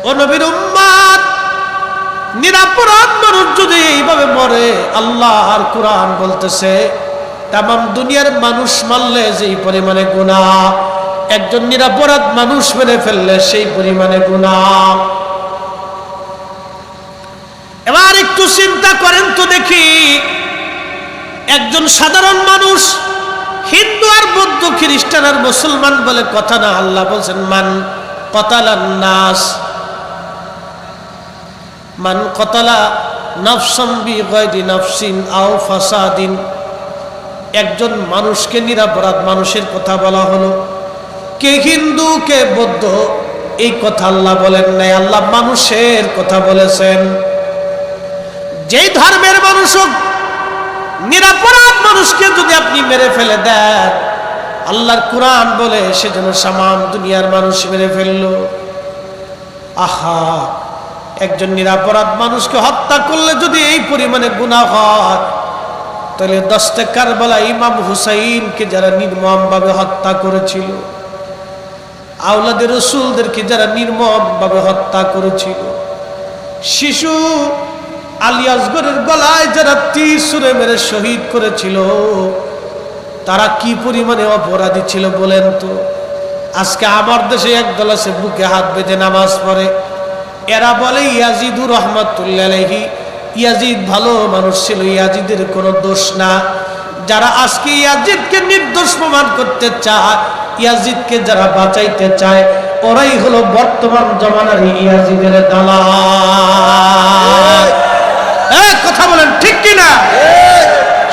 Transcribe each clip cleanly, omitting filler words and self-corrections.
ও নবীর উম্মত, নিরপরাধ মানুষ যদি এইভাবে মরে, আল্লাহর কোরআন বলতেছে তামাম দুনিয়ার মানুষ মারলে যেই পরিমাণে গুনাহ, একজন নিরপরাধ মানুষ মেরে ফেললে সেই পরিমাণে গুনাহ। এবার একটু চিন্তা করেন তো দেখি, একজন সাধারণ মানুষ, হিন্দু আর বৌদ্ধ খ্রিস্টান আর মুসলমান বলে কথা না, আল্লাহ বলছেন মান কতালান নাস, মান কতালা নাফসাম বিগাইরি নাফসিন আও ফাসাদিন। একজন মানুষকে নিরপরাধ মানুষের কথা বলা হলো। কে হিন্দু কে বৌদ্ধ এই কথা আল্লাহ বলেন নাই, আল্লাহ মানুষের কথা বলেছেন। যেই ধর্মের মানুষ হোক, নিরপরাধ মানুষকে যদি আপনি মেরে ফেলে দেন, আল্লাহর কোরআন বলে সেজন্য সামাম দুনিয়ার মানুষ মেরে ফেললো। আহা, একজন নিরপরাধ মানুষকে হত্যা করলে যদি এই পরিমাণে গুনাহ হয়, তাহলে 10 কারবালা ইমাম হুসাইনকে যারা নির্মমভাবে হত্যা করেছিল, আওলাদে রসুলদেরকে যারা নির্মমভাবে হত্যা করেছিল, শিশু আলী আসগরের গলায় যারা তীর ছুঁড়ে মেরে শহীদ করেছিল, তারা কি পরিমাণে অপরাধী ছিল বলেন তো। আজকে আমার দেশে একদল আছে বুকে হাত বেঁধে নামাজ পড়ে, এরা বলে ইয়াজিদুর রহমাতুল্লাহ আলাইহি, ইয়াজিদ ভালো মানুষ ছিল, ইয়াজিদের কোনো দোষ না। যারা আজকে ইয়াজিদকে নির্দোষ প্রমাণ করতে চায়, ইয়াজিদকে যারা বাঁচাইতে চায়, ওরাই হলো বর্তমান জমানার ইয়াজিদের দালাল। কথা বলেন ঠিক কিনা?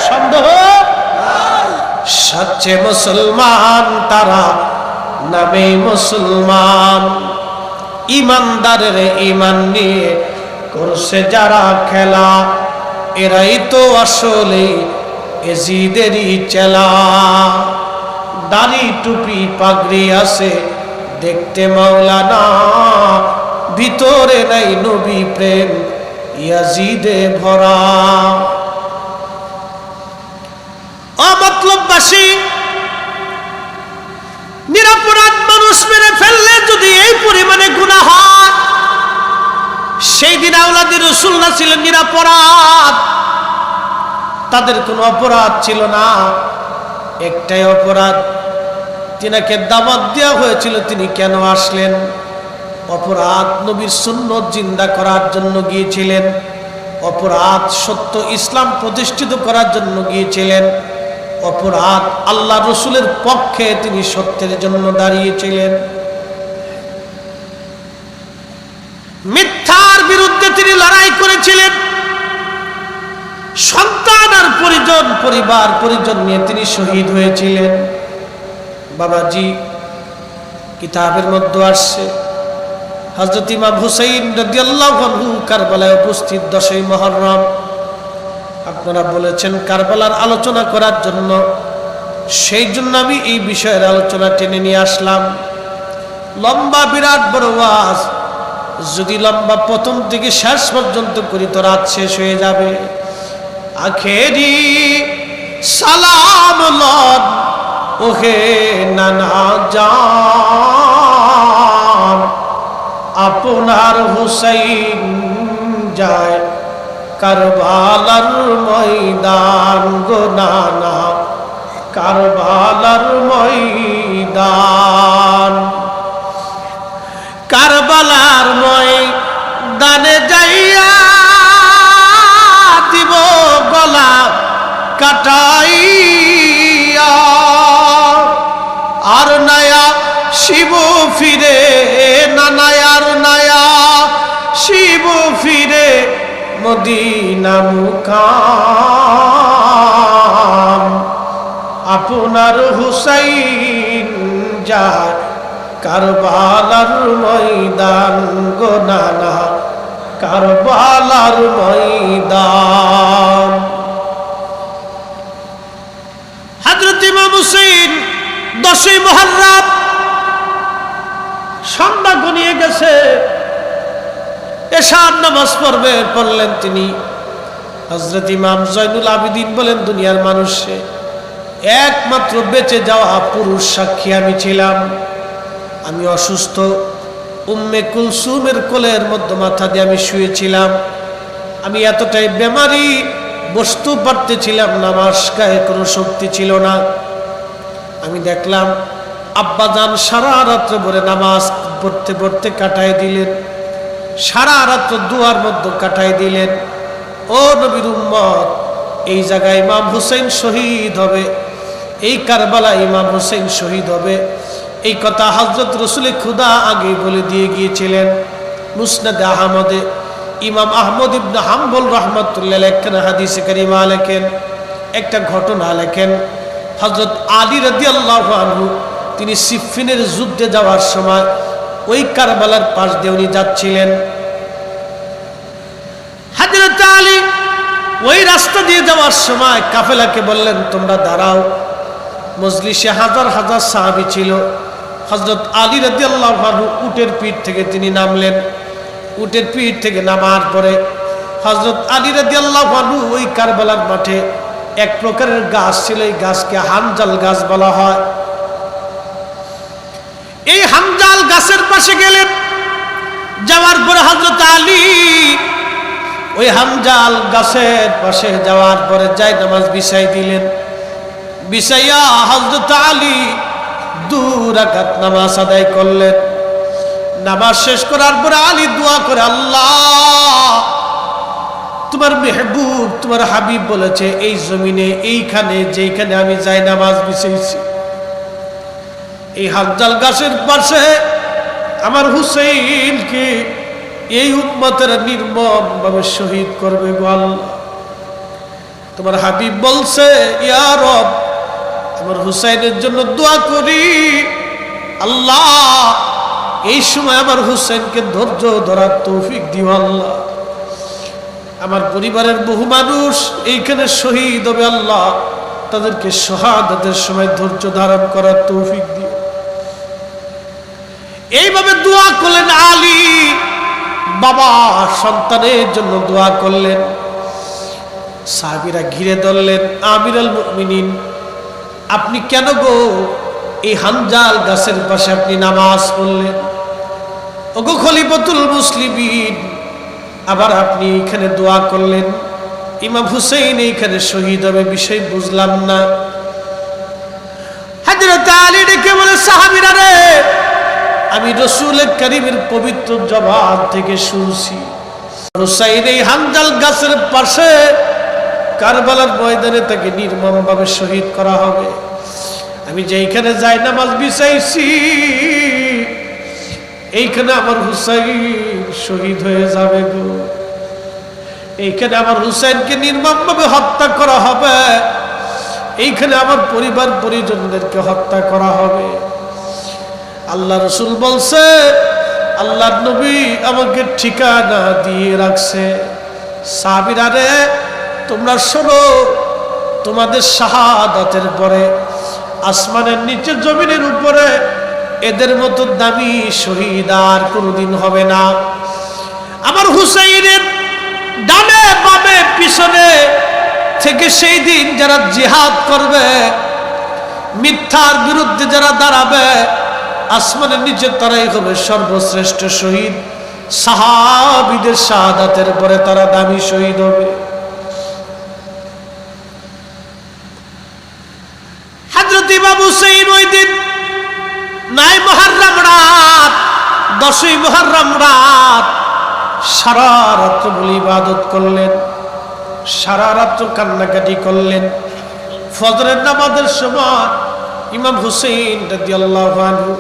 সন্দেহ? সচ্চে মুসলমান তারা, নামে মুসলমান, ইমানদারের ইমান নিয়ে করছে যারা খেলা, এরাই তো আসলে এজিদেরই চেলা। দাড়ি টুপি পাগড়ি আছে দেখতে মাওলানা, ভিতরে নাই নবী প্রেম ইয়াজিদে ভরা। অমতলববাসী নিরপরাধ মানুষ মেরে ফেললে যদি এই পরিমাণে গুনাহ হয়, সেই দিন আওলাদে রাসূলুল্লাহ ছিলেন নিরপরাধ, তাদের কোনো অপরাধ ছিল না। একটাই অপরাধ, তিনাকে দাওয়াত দেওয়া হয়েছিল, তিনি কেন আসলেন? অপরাধ নবীর সুন্নত জিন্দা করার জন্য গিয়েছিলেন, অপরাধ সত্য ইসলাম প্রতিষ্ঠিত করার জন্য গিয়েছিলেন, অপরাধ আল্লাহ রসুলের পক্ষে তিনি সত্যের জন্য দাঁড়িয়েছিলেন, মিথ্যার বিরুদ্ধে তিনি লড়াই করেছিলেন, সন্তান আর পরিজন পরিবার পরিজন নিয়ে তিনি শহীদ হয়েছিলেন। বাবাজি, কিতাবের মধ্যে আসছে হযরত ইমাম হুসাইন রাদিয়াল্লাহু আনহু কারবালায় উপস্থিত 10ই মুহররম। আপনারা বলেছেন কারবালার আলোচনা করার জন্য, সেই জন্য আমি এই বিষয়ের আলোচনা টেনে নিয়ে আসলাম। লম্বা বিরাট বড় ওয়াজ, যদি লম্বা প্রথম থেকে শেষ পর্যন্ত করি তো রাত শেষ হয়ে যাবে। আখেরি সালাম লন ওহে নানা জান, আপনার হুসাইন যায় কারবালার ময়দান গো নানা, কারবালার ময়দান। কারবালার ময়দানে যাইয়া দিব গলা কাটাইয়া, আর নয়া শিব ফিরে নানায়ার নয়া শিব ফিরে মদিনা মুকাম, আপনার হুসাইন যায় কারবালার ময়দান গো নানা, কারবালার ময়দান। হযরত ইমাম হুসাইন 10ই মুহররম সন্ধ্যা ঘনিয়ে গেছে, এশার নামাজ পড়লেন তিনি। হযরত ইমাম জয়নুল আবিদিন বলেন, দুনিয়ার মানুষে একমাত্র বেঁচে যাওয়া পুরুষ সাক্ষী আমি ছিলাম। আমি অসুস্থ, উম্মে কুলসুমের কোলের মধ্যে মাথা দিয়ে আমি শুয়েছিলাম। আমি এতটাই বেমারি, বসতে পারতেছিলাম না, আমার গায়ে কোনো শক্তি ছিল না। আমি দেখলাম আব্বাজান সারা রাত্র ভরে নামাজ পড়তে পড়তে কাটায় দিলেন, সারা রাত্র দুয়ার মধ্যে কাটায় দিলেন। ও নবীর উম্মত, এই জায়গায় ইমাম হুসেন শহীদ হবে, এই কারবালা ইমাম হুসেন শহীদ হবে, এই কথা হযরত রাসূল খুদা আগে বলে দিয়ে গিয়েছিলেন। মুসনাদ আহমদে ইমাম আহমদ ইবনে হাম্বল রাহমাতুল্লাহ আলাইহি একটা হাদিসে কারিমা লেখেন, একটা ঘটনা লেখেন। হযরত আলী রাদিয়াল্লাহু আনহু তিনি সিফফিনের যুদ্ধে যাওয়ার সময় ওই কারবালার পাশ দিয়ে উনি যাচ্ছিলেন। হযরত আলী ওই রাস্তা দিয়ে যাওয়ার সময় কাফেলাকে বললেন, তোমরা দাঁড়াও। মজলিসে হাজার হাজার সাহাবী ছিল। হযরত আলী রাদিয়াল্লাহু আনহু উটের পিঠ থেকে তিনি নামলেন। উটের পিঠ থেকে নামার পরে হযরত আলী রাদিয়াল্লাহু আনহু ওই কারবালার মাঠে এক প্রকারের গাছ ছিল, এই গাছকে হানজাল গাছ বলা হয়। এই হানজাল গাছের পাশে গেলেন। যাওয়ার পরে হযরত আলী ওই হানজাল গাছের পাশে যাওয়ার পরে জায়নামাজ বিছাই দিলেন। বিছাইয়া হযরত আলী 2 রাকাত নামাজ আদায় করলেন। নামাজ শেষ করার পরে আলী দোয়া করে, আল্লাহ, তোমার মেহবুব, তোমার হাবিব বলেছে এই জমিনে, এইখানে যেখানে আমি জায়নামাজ বিছাইছি, এই হানজাল গাছের পাশে আমার হুসাইনকে এই উম্মতের নির্মমভাবে শহীদ করবে গো আল্লাহ। তোমার হাবিব বলছে, ইয়া রব, আমার হুসাইনের জন্য দোয়া করি, আল্লাহ এই সময় আমার হুসাইনকে ধৈর্য ধরার তৌফিক দিও আল্লাহ। আমার পরিবারের বহু মানুষ এইখানে শহীদ হবে আল্লাহ, তাদেরকে শাহাদাতের সময় ধৈর্য ধারণ করার তৌফিক দিও। এইভাবে দোয়া করলেন আলী। বাবা সন্তানের জন্য দোয়া করলেন। সাহাবীরা ঘিরে ধরলেন, আমিরুল মুমিনিন, আপনি কেন গো এই হানজাল গাছের পাশে আপনি নামাজ পড়লেন? ওগো খলিফাতুল মুসলিমিন, আবার আপনি এখানে দোয়া করলেন, ইমাম হুসাইন এইখানে শহীদ হবে, বিষয় বুঝলাম না। হযরত আলী ডেকে বলে, সাহাবীরা রে, আমি রাসূল কারীমের পবিত্র জবান থেকে শুনছি হুসাইন এই হানজাল গাছের পাশে কারবালার ময়দানে তাকে নির্মমভাবে শহীদ করা হবে। আমি যেইখানে জায়নামাজ বিছাইছি এইখানে আমার হুসাইন শহীদ হয়ে যাবে গো। এইখানে আমার হুসাইনকে নির্মমভাবে হত্যা করা হবে, এইখানে আমার পরিবার পরিজনদেরকে হত্যা করা হবে। আল্লাহ রাসূল বলছে, আল্লাহর নবী আমাকে ঠিকানা দিয়ে রাখছে, সাহাবীরা রে, তোমরা শোনো, তোমাদের শাহাদাতের পরে আসমানের নিচে জমিনের উপরে এদের মতো দামি শহীদ আর কোনোদিন হবে না। আমার হুসাইনের ডানে বামে পিছনে থেকে সেই দিন যারা জিহাদ করবে, মিথ্যার বিরুদ্ধে যারা দাঁড়াবে, আসমানের নিচে তারাই হবে সর্বশ্রেষ্ঠ শহীদ। সাহাবীদের শাহাদাতের পরে তারা দামি শহীদ হবে। হযরত ইমাম হুসাইন ওই দিন 9 মুহররম রাত, 10ই মুহররম রাত সারা রাত বলে ইবাদত করলেন, সারা রাত কান্নাকাটি করলেন। ফজরের নামাজের সময় ইমাম হুসাইন রাদিয়াল্লাহু আনহু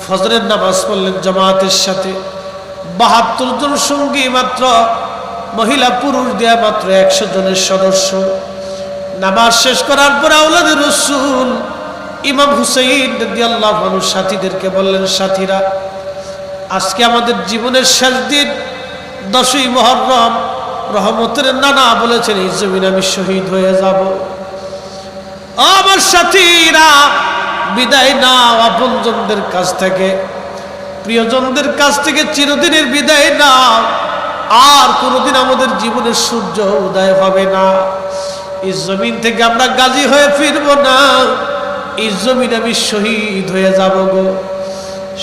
ফজরের নামাজ পড়লেন জামাতের সাথে। 72 জন সঙ্গী মাত্র, মহিলা পুরুষ দেয়া মাত্র 100 জনের সদস্য। নামাজ শেষ করার পর আওলাদে রাসূল ইমাম হুসাইন রাদিয়াল্লাহু আনহু সাথীদেরকে বললেন, সাথীরা, আজকে আমাদের জীবনের শেষ দিন, 10ই মুহররম। রহমতের নানা বলেছেন এই জমিনে আমি শহীদ হয়ে যাব। আমার সাথীরা, বিদায় নাও আপনজনদের কাছ থেকে, প্রিয়জনদের কাছ থেকে চিরদিনের বিদায় নাও। আর কোনোদিন আমাদের জীবনের সূর্য উদয় হবে না। এই জমিন থেকে আমরা গাজী হয়ে ফিরবো না, এই জমিন আমি শহীদ হয়ে যাব গো।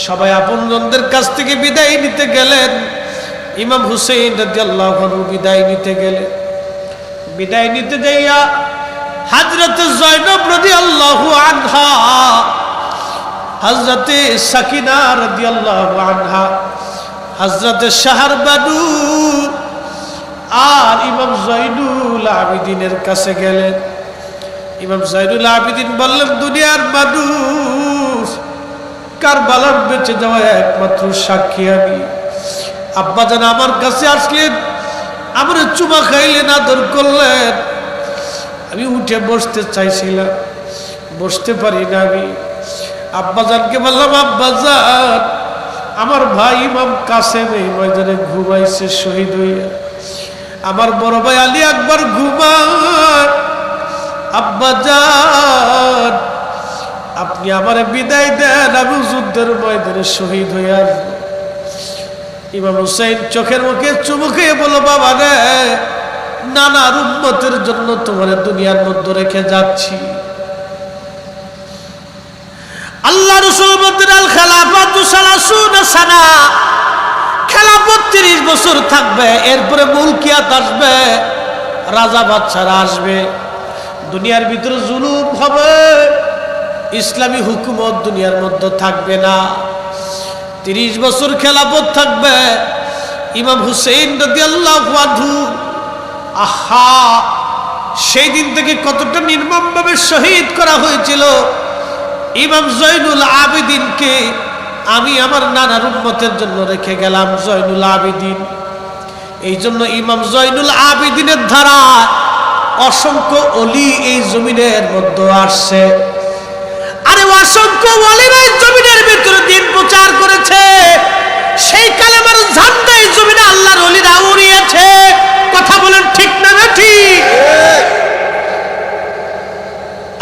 সবাই আপনজনদের কাছ থেকে বিদায় নিতে গেলেন। ইমাম হুসাইন রাদিয়াল্লাহু আনহু বিদায় নিতে গেলেন। বিদায় নিতে যাইয়া হযরত জয়নব রাদিয়াল্লাহু আনহা, হযরত সাকিনা রাদিয়াল্লাহু আনহা, হযরত শাহরবানু আর ইমাম জয়নুল আবিদিনের কাছে গেলেন। ইমাম জয়নুল আবিদিন বললেন, দুনিয়ার মানুষ, কারবালার বেঁচে যাওয়া একমাত্র সাক্ষী আমি। আব্বাজান আমার কাছে আসলেন, আমার চুমা খাইলেন, আদর করলেন। আমি উঠে বসতে চাইছিলাম, বসতে পারি না। আমি আব্বাজানকে বললাম, আব্বাজান, আমার ভাই ইমাম কাসেম এই ময়দানে ঘুমাইছে শহীদ হইয়া। আমার বড় ভাই আলী আকবর ঘুমায়। আব্বাজান, আপনি আমারে বিদায় দেন, আমি যুদ্ধের ময়দানে শহীদ হয়ে আসবো। ইমাম হুসাইন চোখের মুখে চুমু খেয়ে বলো, বাবা রে, নানার উম্মতের জন্য তোমার দুনিয়ার মধ্যে রেখে যাচ্ছি। আল্লাহ রাসূল বলেন, আল খেলাফাতু সালাসুনা সানা, খেলাফত 30 বছর থাকবে, এরপরে মুলকিয়াত আসবে, রাজা বাদশারা আসবে, দুনিয়ার ভিতরে জুলুম হবে, ইসলামী হুকুমত দুনিয়ার মধ্যে থাকবে না। 30 বছর খেলাফত থাকবে। ইমাম হুসাইন রাদিয়াল্লাহু আনহু, আহা, সেই দিন থেকে কতটা নির্মমভাবে শহীদ করা হয়েছিল। ইমাম জয়নুল আবিদিনকে আমি আমার নানার উম্মতের জন্য রেখে গেলাম, জয়নুল আবিদিন। এই জন্য ইমাম জয়নুল আবিদিনের ধারা অসংখ্য ওলি এই জমিনের মধ্যে আসছে। আরে অসংখ্য ওলিরা এই জমিনের ভিতরে দিন প্রচার করেছে। সেই কালেমার ঝান্ডা এই জমিনে আল্লাহর ওলিরা উড়িয়েছে। কথা বলেন ঠিক না ঠিক?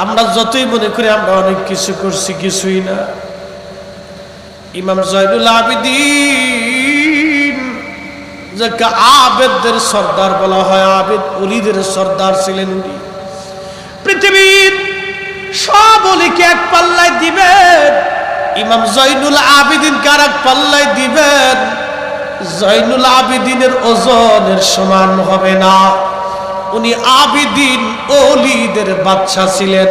আমরা যতই মনে করি আমরা অনেক কিছু করছি, কিছুই না। ইমাম জয়নুল আবিদিন, যাকে আবেদদের সর্দার বলা হয়, আবেদ ওলিদের সর্দার ছিলেন উনি। পৃথিবীর সব ওলিকে এক পাল্লায় দিবেন, ইমাম জয়নুল আবিদিনকে আর এক পাল্লায় দিবেন, জয়নুল আবিদিনের ওজনের সমান হবে না। উনি আবিদিন ওলিদের বাদশা ছিলেন।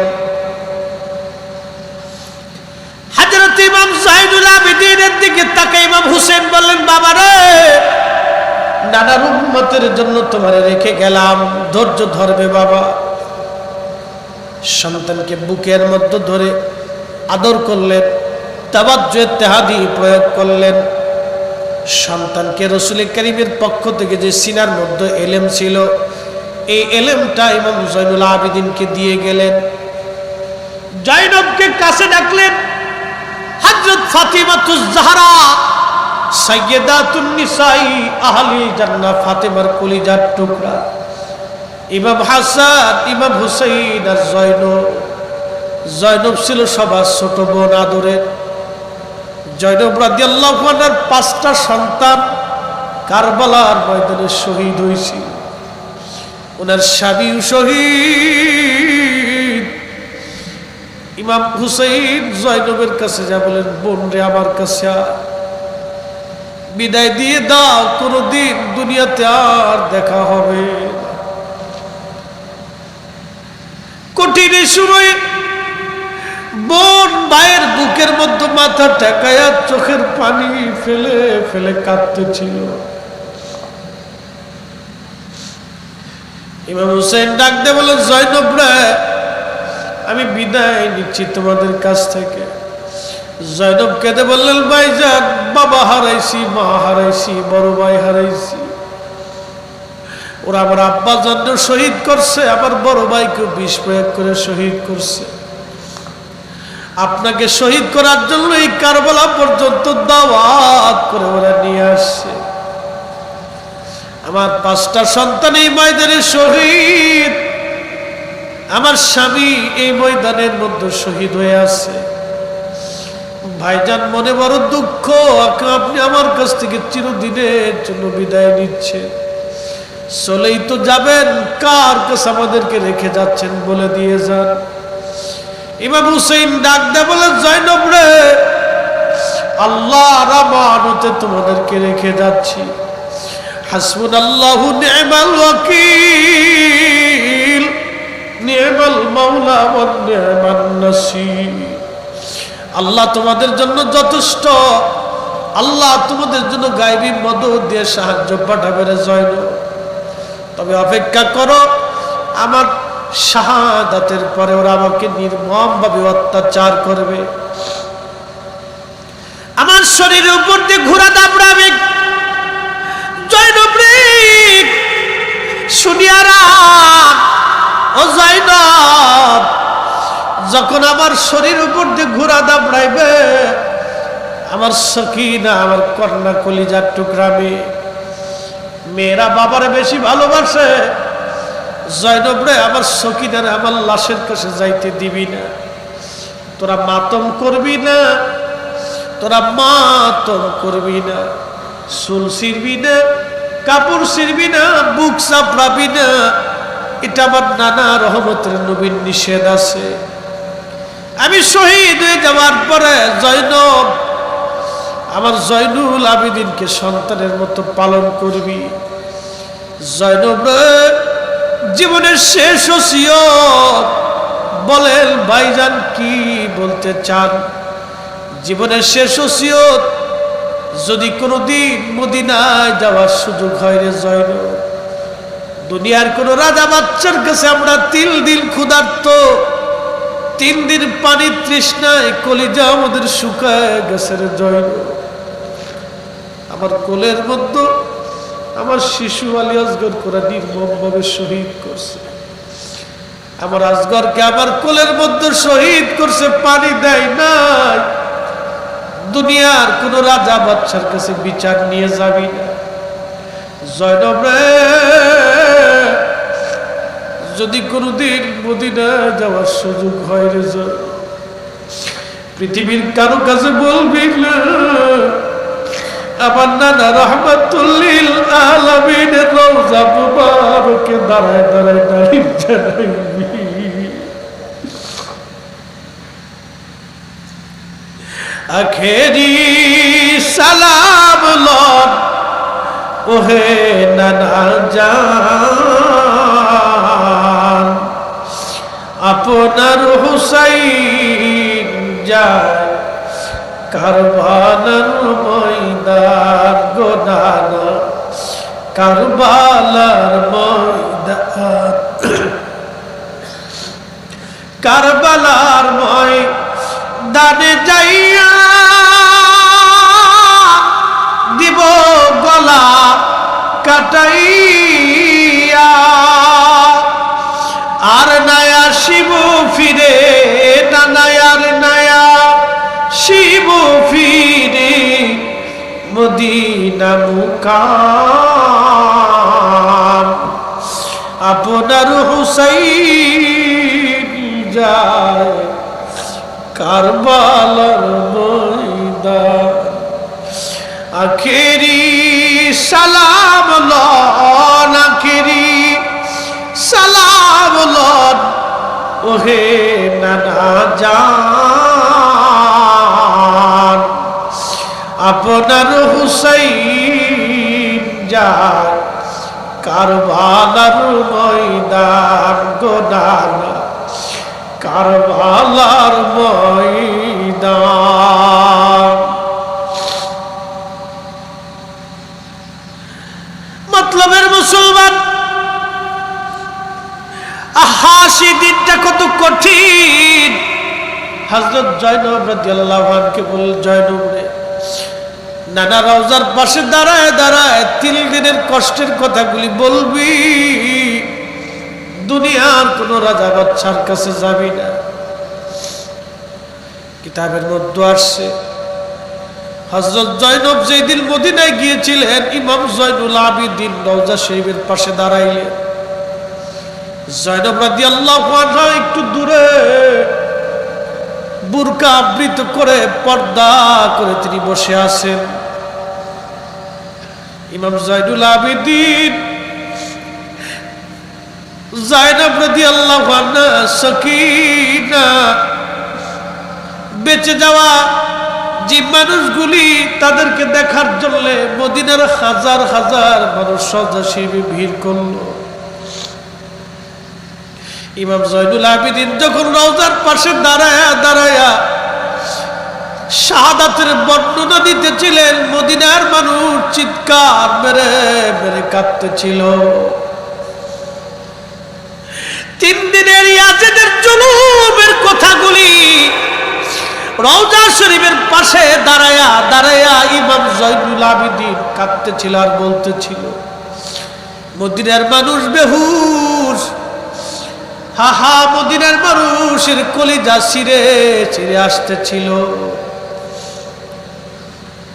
হযরত ইমাম জয়নুল আবিদিনের দিকে তাকে ইমাম হুসেন বললেন, বাবা রে, নানার উম্মতের জন্য তোমারে রেখে গেলাম, ধৈর্য ধরবে বাবা। সন্তানকে বুকের মধ্যে ধরে আদর করলেন, তাওয়াজ্জুহ ইত্তেহাদি প্রয়োগ করলেন। সন্তানকে রাসূল কারীমের পক্ষ থেকে যে সিনার মধ্যে এলেম ছিল, এই এলেমটা ইমাম জয়নুল আবিদিনকে দিয়ে গেলেন। জয়নবকে কাছে ডাকলেন। হযরত ফাতিমাতুজ জাহরা, সাইয়্যিদাতুন নিসাই আহলিল জান্নাহ, ফাতেমার কলিজার টুকরা, ইমাম হাসান, ইমাম হুসাইন আর জয়নব। জয়নব ছিল সবার ছোট বোন আদরের। জয়নব রাদিয়াল্লাহু আনহার 5টা সন্তান কারবালার ময়দানে শহীদ হয়েছিল। ওনার স্বামীও শহীদ। ইমাম হুসাইন জয়নবের কাছে যা বলেন, বোন রে, আমার কাছে বিদায় দিয়ে দাও, কোনদিন দুনিয়াতে আর দেখা হবে। কঠিন সময়ে বোন ভাইয়ের বুকের মধ্যে মাথা ঠেকায়া চোখের পানি ফেলে ফেলে কাঁদতেছিল। ইমাম হুসাইন ডাক দিয়ে বলেন, জয়নব রে, আমি বিদায় নিচ্ছি তোমাদের কাছ থেকে। জয়নব কেঁদে বললেন, ভাইজান, বাবা হারাইছি, মা হারাইছি, বড় ভাই হারাইছি। ওরা আমার আব্বা জন্য শহীদ করছে, আমার বড় ভাইকে বিষ প্রয়োগ করে শহীদ করছে। আপনাকে শহীদ করার জন্য এই কারবালা পর্যন্ত দাওয়াত করে ওরা নিয়ে আসছে। আমার 5টা সন্তান এই ময়দানে শহীদ, আমার স্বামী এই ময়দানের মধ্যে শহীদ হয়ে আছে। ভাইজান, মনে বড় দুঃখ, আপনি আমার কাছ থেকে চিরদিনের জন্য বিদায় নিচ্ছেন। চলেই তো যাবেন, কার কাছে আমাদেরকে রেখে যাচ্ছেন বলে দিয়ে যান। ইমাম হুসাইন ডাক দেয় বলে, জয়নব রে, আল্লাহর আমানতে তোমাদেরকে রেখে যাচ্ছি। হাসবুনাল্লাহু নি'মাল ওয়াকিল, নি'মাল মাওলা ওয়া নি'মান নাসির। আল্লাহ তোমাদের জন্য যথেষ্ট। আল্লাহ তোমাদের জন্য গায়বী মদদ দিয়ে সাহায্য পাঠাবে রে জয়নব। তবে অপেক্ষা করো, আমার শাহাদাতের পরে ওরা আমাকে নির্মমভাবে অত্যাচার করবে, আমার শরীরের উপর দিয়ে ঘোড়া দাবড়াবে। জয়নব রে শুনিয়ারা, ও জয়নব, যখন আমার শরীর উপর দিয়ে ঘোড়া দাবড়াইবে, আমার সখিনা, আমার কন্যা কলিজার টুকরা মেয়েরা বাবারে বেশি ভালোবাসে। জয়নব রে, আমার সখিনারে আমার লাশের কাছে যাইতে দিবি না, তোরা মাতম করবি না, তোরা মাতম করবি না, চুল ছিড়বি না, কাপড় ছিড়বি না, বুক চাপড়াবি না। এটা আমার নানা রহমতের নবীর নিষেধ আছে। আমি শহীদ হয়ে যাওয়ার পরে জয়নব, আমার জয়নুল আবেদিনকে সন্তানের মতো পালন করবি। জয়নব রে, জীবনের শেষ ওসিয়ত বলেন ভাইজান, কি বলতে চান? জীবনের শেষ ওসিয়ত, যদি কোনোদিন মদিনায় যাওয়ার সুযোগ হয় রে জয়নব, দুনিয়ার কোন রাজা বাচ্চার কাছে আমরা 3 দিন ক্ষুধার্ত, 3 দিন পানি তৃষ্ণায় কলিজা আমাদের শুকায় গেছে রে জয়নব। আমার কোলের মধ্যে আমার শিশু আলী আসগর কোরা নির্মমভাবে শহীদ করছে। আমার আসগরকে আমার কোলের মধ্যে শহীদ করছে, পানি দেয় নাই। দুনিয়ার কোন রাজা বাচ্চার কাছে বিচার নিয়ে যাবি না। জয়নব রে, যদি কোনদিন মদিনা যাওয়ার সুযোগ হয় রে জয়নব, পৃথিবীর কারো কাছে বলবি না আমার নানা রহমাতুল লিল আলামিনের রওজা মুবারকে দাঁড়ায় দাঁড়ায় দাঁড়িয়ে জানাইবি। আখেরি সালাম লন ওহে নানা জান, আপনার হুসাইন যায় কারবালার ময়দান গো নানা, কারবালার ময়দান, কারবালার ময়দানে যাইয়া দিব গলা কাটাইয়া, আর নায়া শিব ফিরে না, নায়ার নায়া শিব ফিরে মদিনা মুকাম, আপনার হুসাইন যায় কারবালার ময়দান। আখেরি সালাম লন, আখেরি সালাম লন ওহে নানা জান, আপনার হুসাইন যায় কারবালার ময়দান গো নানা, কারবালার ময়দান। মতলবের মুসলমান, আহা সেই দিনটা কত কঠিন। হযরত জয়নব রাদিয়াল্লাহু আনহু বল, জয়নব রে, নানা রওজার পাশে দাঁড়ায় দাঁড়ায় 3 দিনের কষ্টের কথাগুলি বলবি, দুনিয়ার কোন রাজা বাচ্চার কাছে যাবি না। কিতাবের মধ্যে আসছে হযরত জয়নব যেদিন মদিনায় গিয়েছিলেন, ইমাম জয়নুল আবেদিন রওজা শরীফের পাশে দাঁড়াইলেন। জয়নব রাদিয়াল্লাহু আনহা একটু দূরে বুরকা আবৃত করে পর্দা করে তিনি বসে আছেন। ইমাম জয়নুল আবেদিন জয়নব রাদিয়াল্লাহু আনহা সকিনা বেঁচে যাওয়া যে মানুষগুলি তাদেরকে দেখার জন্য মদিনার হাজার হাজার মানুষ সজাশিবি ভিড় করল। ইমাম জয়নুল আবেদিন যখন রওজার পাশে দাঁড়ায়া দাঁড়ায়া শাহাদাতের বর্ণনা দিতেছিলেন, মদিনার মানুষ চিৎকার মেরে মেরে কাঁদতেছিল। 3 দিনের ইয়াজিদের জুলুমের কথাগুলি রওজা শরীফের পাশে দাঁড়ায়া দাঁড়ায়া ইমাম জয়নুল আবেদিন কাঁদতেছিল আর বলতেছিল, মদিনার মানুষ বেহুশ, হা হা, মদিনার মানুষের কলিজা ছিঁড়ে ছিঁড়ে আসতেছিল।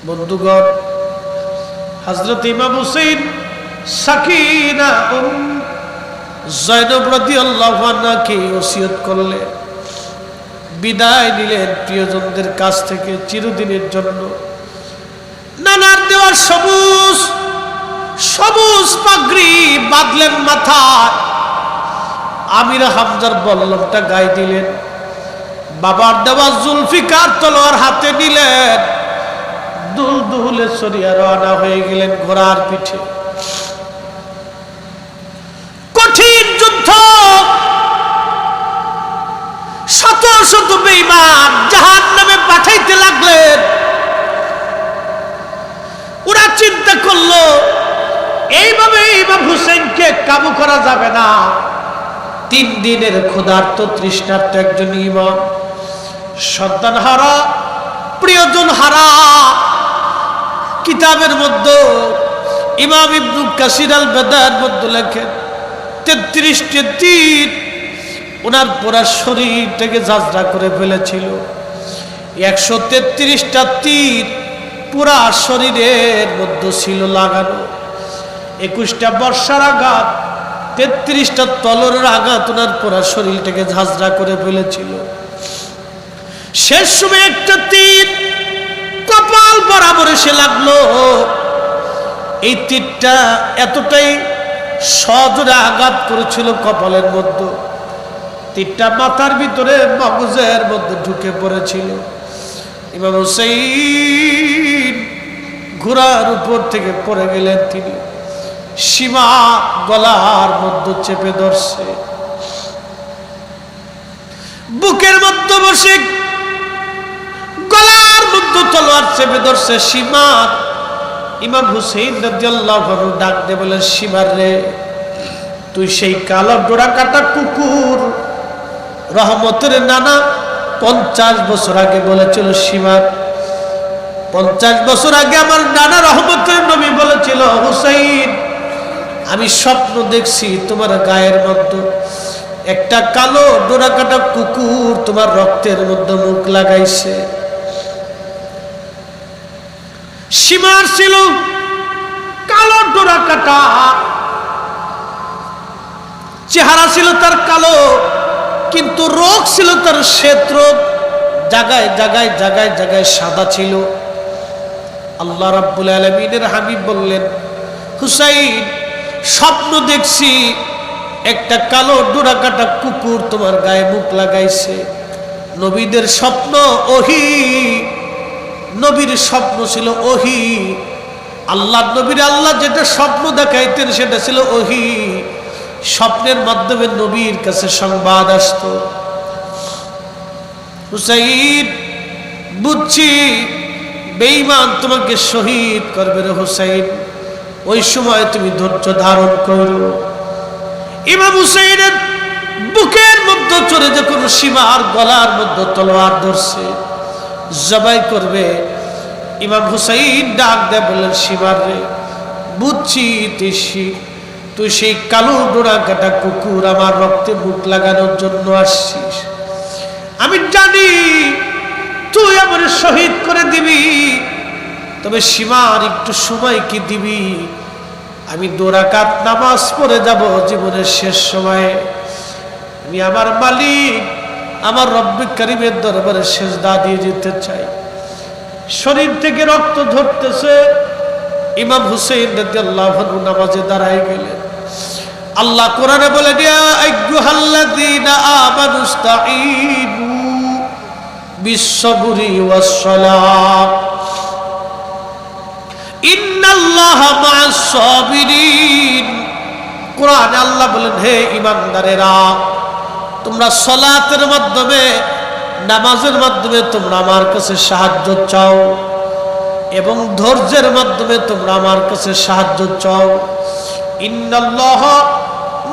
বন্ধুগণ, হযরত ইমাম হুসাইন সাকিনা জয়নব রাদিয়াল্লাহু আনহাকে ওসিয়ত করলেন, বিদায় নিলেন প্রিয়জনদের কাছ থেকে চিরদিনের জন্য। নানার দেওয়ার সবুজ সবুজ পাগড়ি বাঁধলেন মাথায়, আমির হামজার বল্লমটা গায়ে দিলেন, বাবার দেওয়া জুলফিকার তলোয়ার হাতে নিলেন, দুলদুলে সরিয়া রওনা হয়ে গেলেন ঘোড়ার পিঠে। কঠিন যুদ্ধ, শত শত বেঈমান জাহান্নামে পাঠাইতে লাগলেন। ওরা চিন্তা করলো এইভাবে ইমাম হুসাইনকে কাবু করা যাবে না। 3 দিনের ক্ষুধার্ত তৃষ্ণার্ত একজন ইমাম, সন্তান হারা, প্রিয়জন হারা। কিতাবের মধ্যে ইমাম ইবনে কাসির আল বাদার মধ্যে লেখেন 33টি তীর ওনার পুরা শরীর থেকে ঝাঁঝরা করে ফেলেছিল। 133টা তীর পুরা শরীরের মধ্যে ছিল লাগানো। 21টা বর্ষার আঘাত, 33টা তলোয়ারের আঘাত ওনার পুরা শরীরটাকে ঝাঁঝরা করে ফেলেছিল। শেষ সময় একটা তীর কপাল বরাবর এসে লাগলো। এই তীরটা এতটাই সজোরে আঘাত করেছিল কপালের মধ্যে, তীরটা মাথার ভিতরে মগজের মধ্যে ঢুকে পড়েছিল। ইমাম হুসাইন ঘোড়ার উপর থেকে পড়ে গেলেন। তিনি সীমা গলার মধ্যে চেপে ধরছে, বুকের মধ্যে বসে গলার মধ্যে তলোয়ার চেপে ধরছে সীমা। ইমাম হুসাইন রাদিয়াল্লাহু আনহু ডাক দিয়ে বলেন, সীমার রে, তুই সেই কালো ডোরা কাটা কুকুর রহমতের নানা 50 বছর আগে বলেছিল। সীমার 50 বছর আগে আমার নানা রহমতের নবী বলেছিল, হুসাইন আমি স্বপ্ন দেখছি তোমার গায়ের মধ্যে একটা কালো ডোরা কাটা কুকুর তোমার রক্তের মধ্যে মুখ লাগাইছে। সীমার ছিল কালো ডোরা কাটা, চেহারা ছিল তার কালো, কিন্তু রোগ ছিল তার শ্বেত রোগ, জায়গায় জায়গায় জায়গায় জায়গায় সাদা ছিল। আল্লাহ রাব্বুল আলামিনের হাবিব বললেন, হুসাইন স্বপ্ন দেখছি একটা কালো ডোরা কাটা কুকুর তোমার গায়ে মুখ লাগাইছে। নবীদের স্বপ্ন ওহী, নবীর স্বপ্ন ছিল ওহী। আল্লাহ নবীর আল্লাহ যেটা স্বপ্ন দেখাইতেন সেটা ছিল ওহী। স্বপ্নের মাধ্যমে নবীর কাছে সংবাদ আসতো। হুসাইন বুঝছি বেঈমান তোমাকে শহীদ করবে রে হুসাইন, ওই সময় তুমি ধৈর্য ধারণ করো। ইমাম হুসাইনের বুকের মধ্যে চড়ে যখন সীমার গলার মধ্যে তলোয়ার ধরছে, জবাই করবে, ইমাম হুসাইন ডাক দেয় বললেন, সীমার রে, বুঝছি তুই সেই কালো ডোরা কাটা কুকুর আমার রক্তে মুখ লাগানোর জন্য আসছিস। আমি জানি তুই আমার শহীদ করে দিবি, তবে সীমার একটু সময় কি দিবি? আমি 2 রাকাত নামাজ পড়ে যাব জীবনের শেষ সময়ে। আমি আমার মালিক আমার রব্বে কারীমের দরবারে সেজদা দিয়ে যেতে চাই। শরীর থেকে রক্ত ঝরতেছে। ইমাম হুসাইন রাদিয়াল্লাহু আনহু নামাজে দাঁড়ায় গেলেন। আল্লাহ কোরআনে বলে, ইয়া আইয়ুহাল্লাযীনা আমানুস্তাঈনু বিস-সাবরি ওয়াস-সালাহ। ইন্নাল্লাহা মা'আস-সাবিরিন। কোরআনে আল্লাহ বলেন, হে ঈমানদারেরা, তোমরা সালাতের মাধ্যমে, নামাজের মাধ্যমে তোমরা আমার কাছে সাহায্য চাও এবং ধৈর্যের মাধ্যমে তোমরা আমার কাছে সাহায্য চাও। ইন্নাল্লাহা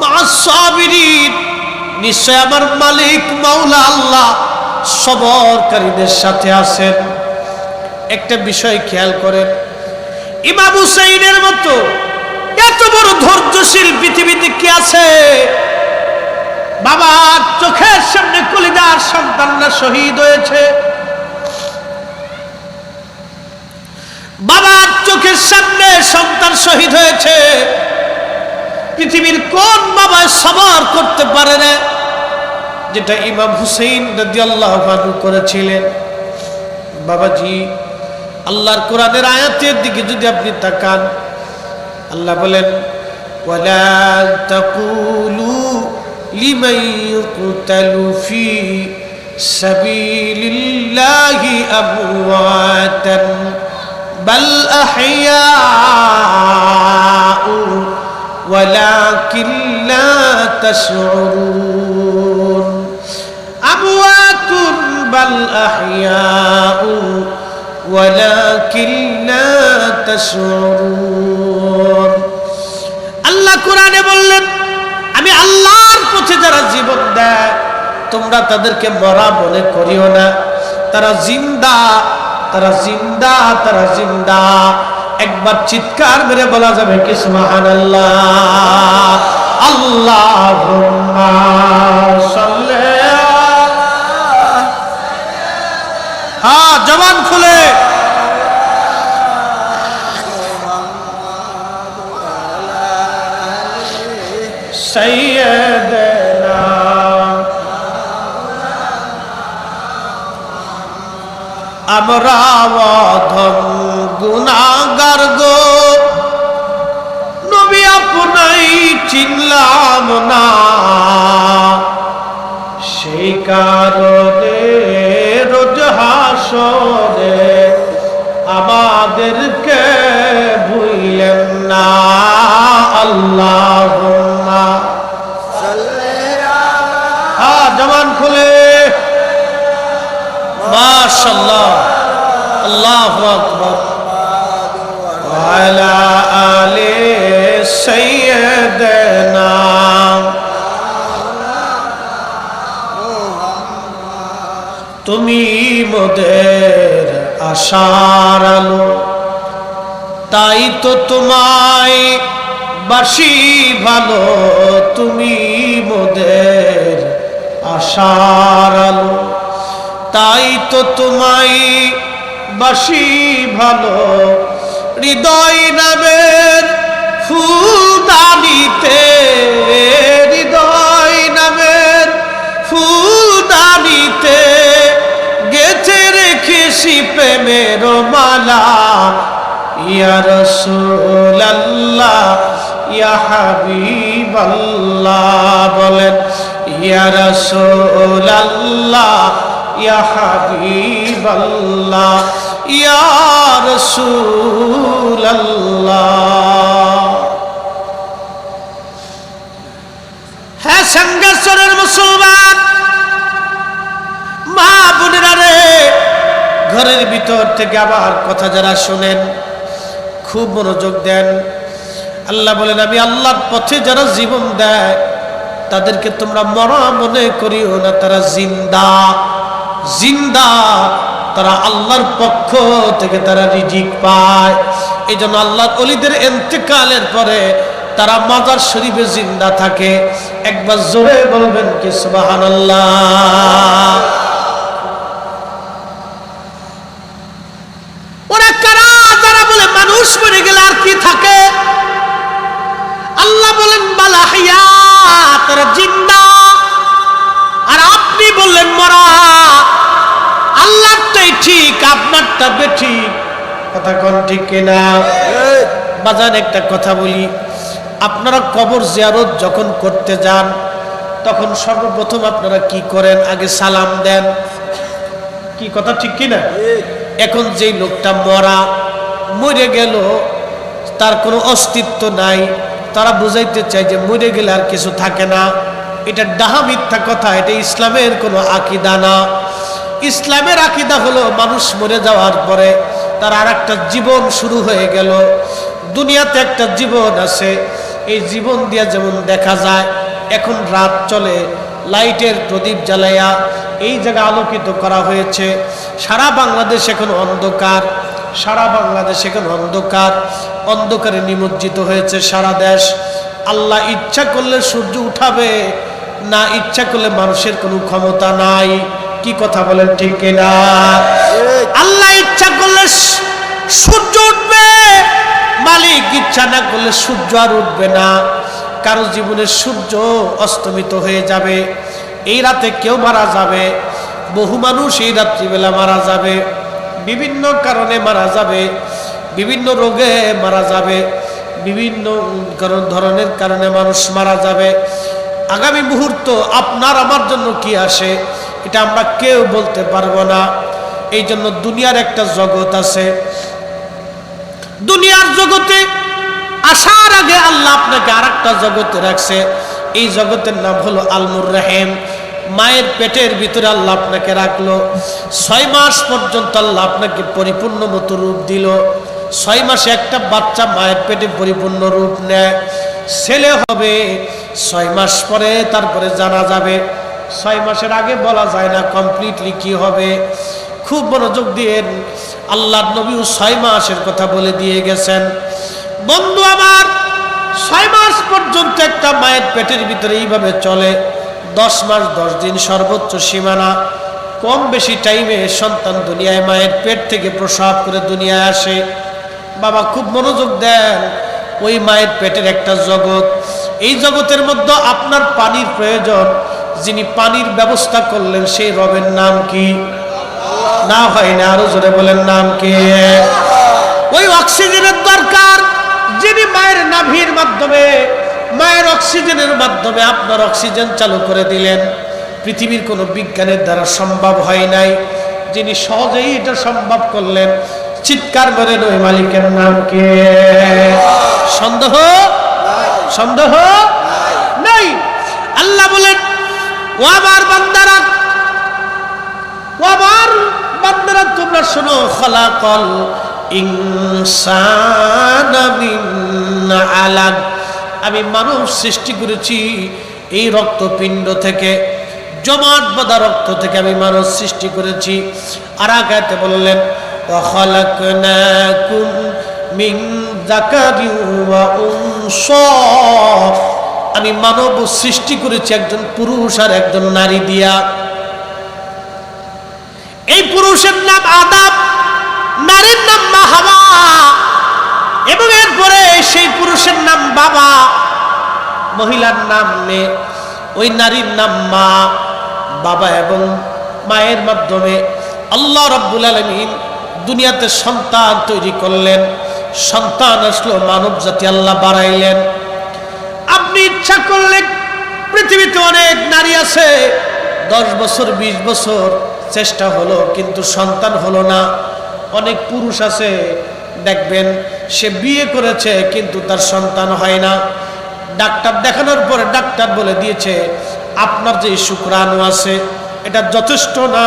মা'আস-সাবিরিন। নিশ্চয় আমার মালিক মাওলা আল্লাহ সবরকারীদের সাথে আছেন। একটা বিষয় খেয়াল করেন, ইমাম হুসাইনের মতো এত বড় ধৈর্যশীল পৃথিবীতে কি আছে? বাবার চোখের সামনে কলিজার সন্তানরা শহীদ হয়েছে, বাবার চোখের সামনে সন্তান শহীদ হয়েছে। পৃথিবীর কোন বাবা সবর করতে পারে না যেটা ইমাম হুসাইন রাদিয়াল্লাহু আনহু করেছিলেন? বাবাজি, আল্লাহর কোরআনের আয়াতের দিকে যদি আপনি তাকান, আল্লাহ বলেন, ওয়ালা তাকুলু লিমান ইউকতালু ফি সাবিলিল্লাহি আমওয়াতান বাল আহইয়াউ ওয়ালাকিন লা তাশউরুন। আমওয়াতুন বাল আহইয়াউ ওয়ালাকিন লা তাশউরুন। আল্লাহ কোরআনে বললেন, আমি আল্লাহর পথে যারা জীবন দেয় তোমরা তাদেরকে মরা মনে করিও না, তারা জিন্দা, তারা জিন্দা, তারা জিন্দা। একবার চিৎকার মেরে বলা যাবে কি সুবহানাল্লাহ? আল্লাহুম্মা সাল্লি। হ্যাঁ, জবান খুলে সাইয়্যিদানা। আমরা অধম গুনাহগার গো, নবী আপনাই চিনলাম না, সেই কারণে রোজ হাসরে আমাদেরকে ভুলেন না। আল্লাহুম্মা সাল্লি আলা। হ্যাঁ, জবান খুলে মাশাআল্লাহ, আল্লাহু আকবার। ওয়া আলা আলি সাইয়্যিদানা। তুমি মোদের আশার আলো, তাই তো তোমায় বাসি ভালো। তুমি মোদের আশার আলো, তাই তো তোমায় বাসি ভালো। হৃদয় নামের ফুলদানিতে, হৃদয় নামের ফুলদানিতে গেঁথে রেখেছি প্রেমের মালা। ইয়া রাসূলুল্লাহ, ইয়া হাবিবাল্লাহ। বলেন, ইয়া রাসূলুল্লাহ, ইয়া হাবিবাল্লাহ, ইয়া রাসূলুল্লাহ। হ্যাঁ, সংঘর্ষের মুসলমান মা বোনেরা রে, ঘরের ভিতর থেকে আবার কথা যারা শোনেন খুব মনোযোগ দেন। আল্লাহ বলেন, আমি আল্লাহর পথে যারা জীবন দেয় তাদেরকে তোমরা মরা মনে করিও না, তারা জিন্দা, জিন্দা। তারা আল্লাহর পক্ষ থেকে তারা রিজিক পায়। এই জন্য আল্লাহর ওলিদের ইন্তেকালের পরে তারা মাজার শরীফে জিন্দা থাকে। একবার জোরে বলবেন কি সুবহানাল্লাহ? ওরা কারা যারা বলে মানুষ মরে গেলে আর কি থাকে? আল্লাহ বলেন বালা হায়া, তারা জিন্দা। আর আপনি বললেন মরা। আল্লাহটাই ঠিক, আপনারটা বেঠিক। কথা কোন ঠিক কিনা? বাজান একটা কথা বলি, আপনারা কবর জিয়ারত যখন করতে যান তখন সর্বপ্রথম আপনারা কি করেন? আগে সালাম দেন। কি কথা ঠিক কিনা? এখন যেই লোকটা মরে গেল, তার কোনো অস্তিত্ব নাই, তারা বুঝাইতে চায় যে মরে গেলে আর কিছু থাকে না। এটা ডাহা মিথ্যা কথা, এটা ইসলামের কোনো আকীদা না। ইসলামের আকীদা হলো মানুষ মরে যাওয়ার পরে তার আর একটা জীবন শুরু হয়ে গেল। দুনিয়াতে একটা জীবন আছে, এই জীবন দিয়া যেমন দেখা যায়, এখন রাত চলে, লাইটের প্রদীপ জ্বালাইয়া এই জায়গা আলোকিত করা হয়েছে। সারা বাংলাদেশ এখন অন্ধকার, সারা বাংলাদেশ এখন অন্ধকার, অন্ধকারে নিমজ্জিত হয়েছে সারা দেশ। আল্লাহ ইচ্ছা করলে সূর্য উঠাবে, না ইচ্ছা করলে মানুষের কোনো ক্ষমতা নাই। কি কথা বলেন ঠিক কিনা? আল্লাহ ইচ্ছা করলে সূর্য উঠবে, মালিক ইচ্ছা না করলে সূর্য আর উঠবে না। কারো জীবনের সূর্য অস্তমিত হয়ে যাবে, এই রাতে কেউ মারা যাবে, বহু মানুষ এই রাত্রিবেলা মারা যাবে, বিভিন্ন কারণে মারা যাবে, বিভিন্ন রোগে মারা যাবে, বিভিন্ন ধরনের কারণে মানুষ মারা যাবে। আগামী মুহূর্ত আপনার আমার জন্য কি আসে এটা আমরা কেউ বলতে পারবো না। এই জন্য দুনিয়ার একটা জগৎ আছে, দুনিয়ার জগতে আসার আগে আল্লাহ আপনাকে আর একটা জগতে রাখছে। এই জগতের নাম হলো আলমুর রাহিম। মায়ের পেটের ভিতরে আল্লাহ আপনাকে রাখলো, 6 মাস পর্যন্ত আল্লাহ আপনাকে পরিপূর্ণ মতো রূপ দিল। 6 মাসে একটা বাচ্চা মায়ের পেটে পরিপূর্ণ রূপ নেয়, ছেলে হবে। 6 মাস পরে তারপরে জানা যাবে, 6 মাসের আগে বলা যায় না কমপ্লিটলি কি হবে। খুব মনোযোগ দিয়ে আল্লাহর নবীও 6 মাসের কথা বলে দিয়ে গেছেন। বন্ধু আমার, 6 মাস পর্যন্ত একটা মায়ের পেটের ভিতরে এইভাবে চলে। 10 মাস 10 দিন সর্বোচ্চ সীমানা, কম বেশি টাইমে সন্তান দুনিয়ায় মায়ের পেট থেকে প্রসব করে দুনিয়ায় আসে। বাবা খুব মনোযোগ দেন, ওই মায়ের পেটের একটা জগৎ, এই জগতের মধ্যে আপনার পানির প্রয়োজন। যিনি পানির ব্যবস্থা করলেন সেই রবের নাম কি? না হয় না, আরো জোরে বলেন নাম কি? ওই অক্সিজেনের দরকার, যিনি মায়ের নাভির মাধ্যমে, মায়ের অক্সিজেনের মাধ্যমে আপনার অক্সিজেন চালু করে দিলেন। পৃথিবীর কোনো বিজ্ঞানের দ্বারা সম্ভব হয় নাই, যিনি সহজেই এটা সম্ভব করলেন। চিৎকার করেন ওই মালিকের নাম কে? সন্দেহ সন্দেহ নাই। আল্লাহ বলেন, ও আমার বান্দারা, ও আমার বান্দারা তোমরা শোনো, খালাকাল ইনসানা মিন আলাক, আমি মানব সৃষ্টি করেছি এই রক্তপিণ্ড থেকে, জমাট বাঁধা রক্ত থেকে আমি মানব সৃষ্টি করেছি। আর আয়াতে বললেন, ওয়া খালাকনাকুম মিন যাকারিন ওয়া উনসা, আমি মানব সৃষ্টি করেছি একজন পুরুষ আর একজন নারী দিয়া। এই পুরুষের নাম আদম, নারীর নাম মা হাওয়া, এবং এরপরে সেই পুরুষের নাম বাবা, মহিলার নাম মেয়ে, ওই নারীর নাম মা। বাবা এবং মায়ের মাধ্যমে আল্লাহ রাব্বুল আলামিন দুনিয়াতে সন্তান তৈরি করলেন। সন্তান আসলো, মানব জাতি আল্লাহ বাড়াইলেন। আপনি ইচ্ছা করলে, পৃথিবীতে অনেক নারী আছে, 10 বছর 20 বছর চেষ্টা হলো কিন্তু সন্তান হলো না। অনেক পুরুষ আছে, দেখবেন সে বিয়ে করেছে কিন্তু তার সন্তান হয় না। ডাক্তার দেখানোর পরে ডাক্তার বলে দিয়েছে, আপনার যে শুক্রাণু আছে এটা যথেষ্ট না,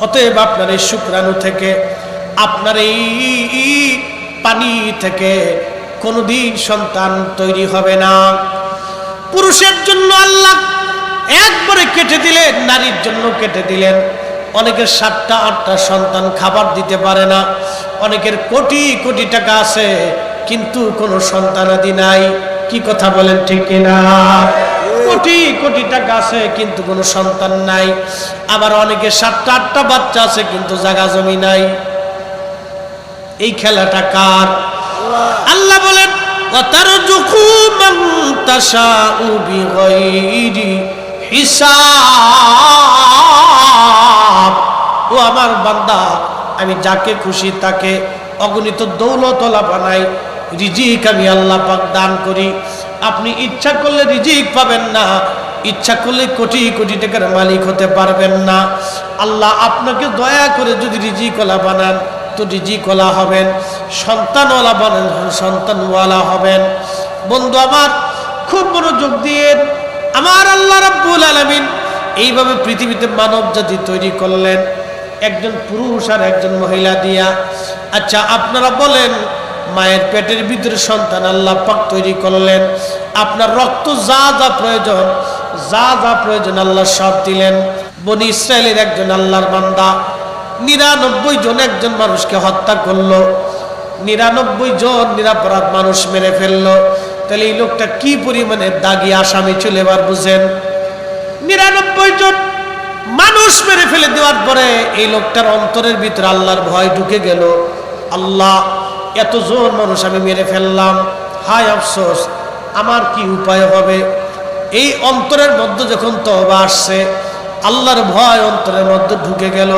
অতএব আপনার এই শুক্রাণু থেকে, আপনার এই পানি থেকে কোনোদিন সন্তান তৈরি হবে না। পুরুষের জন্য আল্লাহ একবারে কেটে দিলেন, নারীর জন্য কেটে দিলেন। অনেকের 7টা 8টা সন্তান, খাবার দিতে পারে না। অনেকের কোটি কোটি টাকা আছে কিন্তু কোনো সন্তানাদি নাই। কি কথা বলেন ঠিক কিনা? কোটি কোটি টাকা আছে কিন্তু কোনো সন্তান নাই। আবার অনেকের 7টা 8টা বাচ্চা আছে কিন্তু জায়গা জমি নাই। এই খেলাটা কার? আল্লাহ বলেন, ওয়াতারযুকু মান তাশাউ বিগাইরি হিসাব। ও আমার বান্দা, আমি যাকে খুশি তাকে অগণিত দৌলতওয়ালা বানাই, রিজিক আমি আল্লাহ পাক দান করি। আপনি ইচ্ছা করলে রিজিক পাবেন না, ইচ্ছা করলে কোটি কোটি টাকার মালিক হতে পারবেন না। আল্লাহ আপনাকে দয়া করে যদি রিজিকওয়ালা বানান তো রিজিকওয়ালা হবেন, সন্তানওয়ালা বানান সন্তানওয়ালা হবেন। বন্ধু আমার খুব মনোযোগ দিয়ে, আমার আল্লাহ রাব্বুল আলামিন এইভাবে পৃথিবীতে মানব জাতি তৈরি করলেন, একজন পুরুষ আর একজন মহিলা দিয়া। আচ্ছা আপনারা বলেন, মায়ের পেটের ভিতরে সন্তান আল্লাহ পাক তৈরি করলেন, আপনার রক্ত যা যা প্রয়োজন আল্লাহ সব দিলেন। বনি ইসরায়েলের একজন আল্লাহর বান্দা 99 জন একজন মানুষকে হত্যা করলো, 99 জন নিরপরাধ মানুষ মেরে ফেললো। তাহলে এই লোকটা কি পরিমাণে দাগি আসামি ছিল এবার বুঝেন। 99 জন মানুষ মেরে ফেলে দেওয়ার পরে এই লোকটার অন্তরের ভিতরে আল্লাহর ভয় ঢুকে গেল। আল্লাহ, এতজন মানুষ আমি মেরে ফেললাম, হায় আফসোস, আমার কি উপায় হবে? এই অন্তরের মধ্যে যখন তওবা আসছে, আল্লাহর ভয় অন্তরের মধ্যে ঢুকে গেল,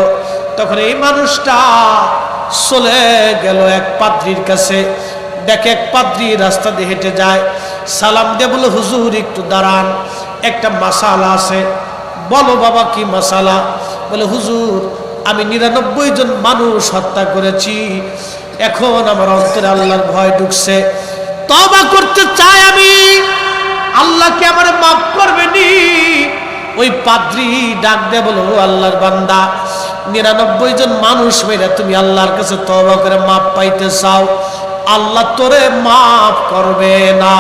তখন এই মানুষটা চলে গেল এক পাদ্রীর কাছে। দেখে এক পাদ্রী রাস্তা দিয়ে হেঁটে যায়, সালাম দিয়ে বলে, হুজুর একটু দাঁড়ান, একটা মাসালা আছে। বলো বাবা, কি মাসালা? বলে, হুজুর আমি 99 জন মানুষ হত্যা করেছি, এখন আমার অন্তরে আল্লাহর ভয় ঢুকছে, তওবা করতে চাই আমি, আল্লাহকে আমারে মাফ করবেনি। ওই পাদ্রী ডাক দিয়ে বলো, ও আল্লাহর বান্দা, 99 জন মানুষ মেরে তুমি আল্লাহর কাছে তওবা করে মাফ পাইতে চাও, আল্লাহ তোরে মাফ করবে না।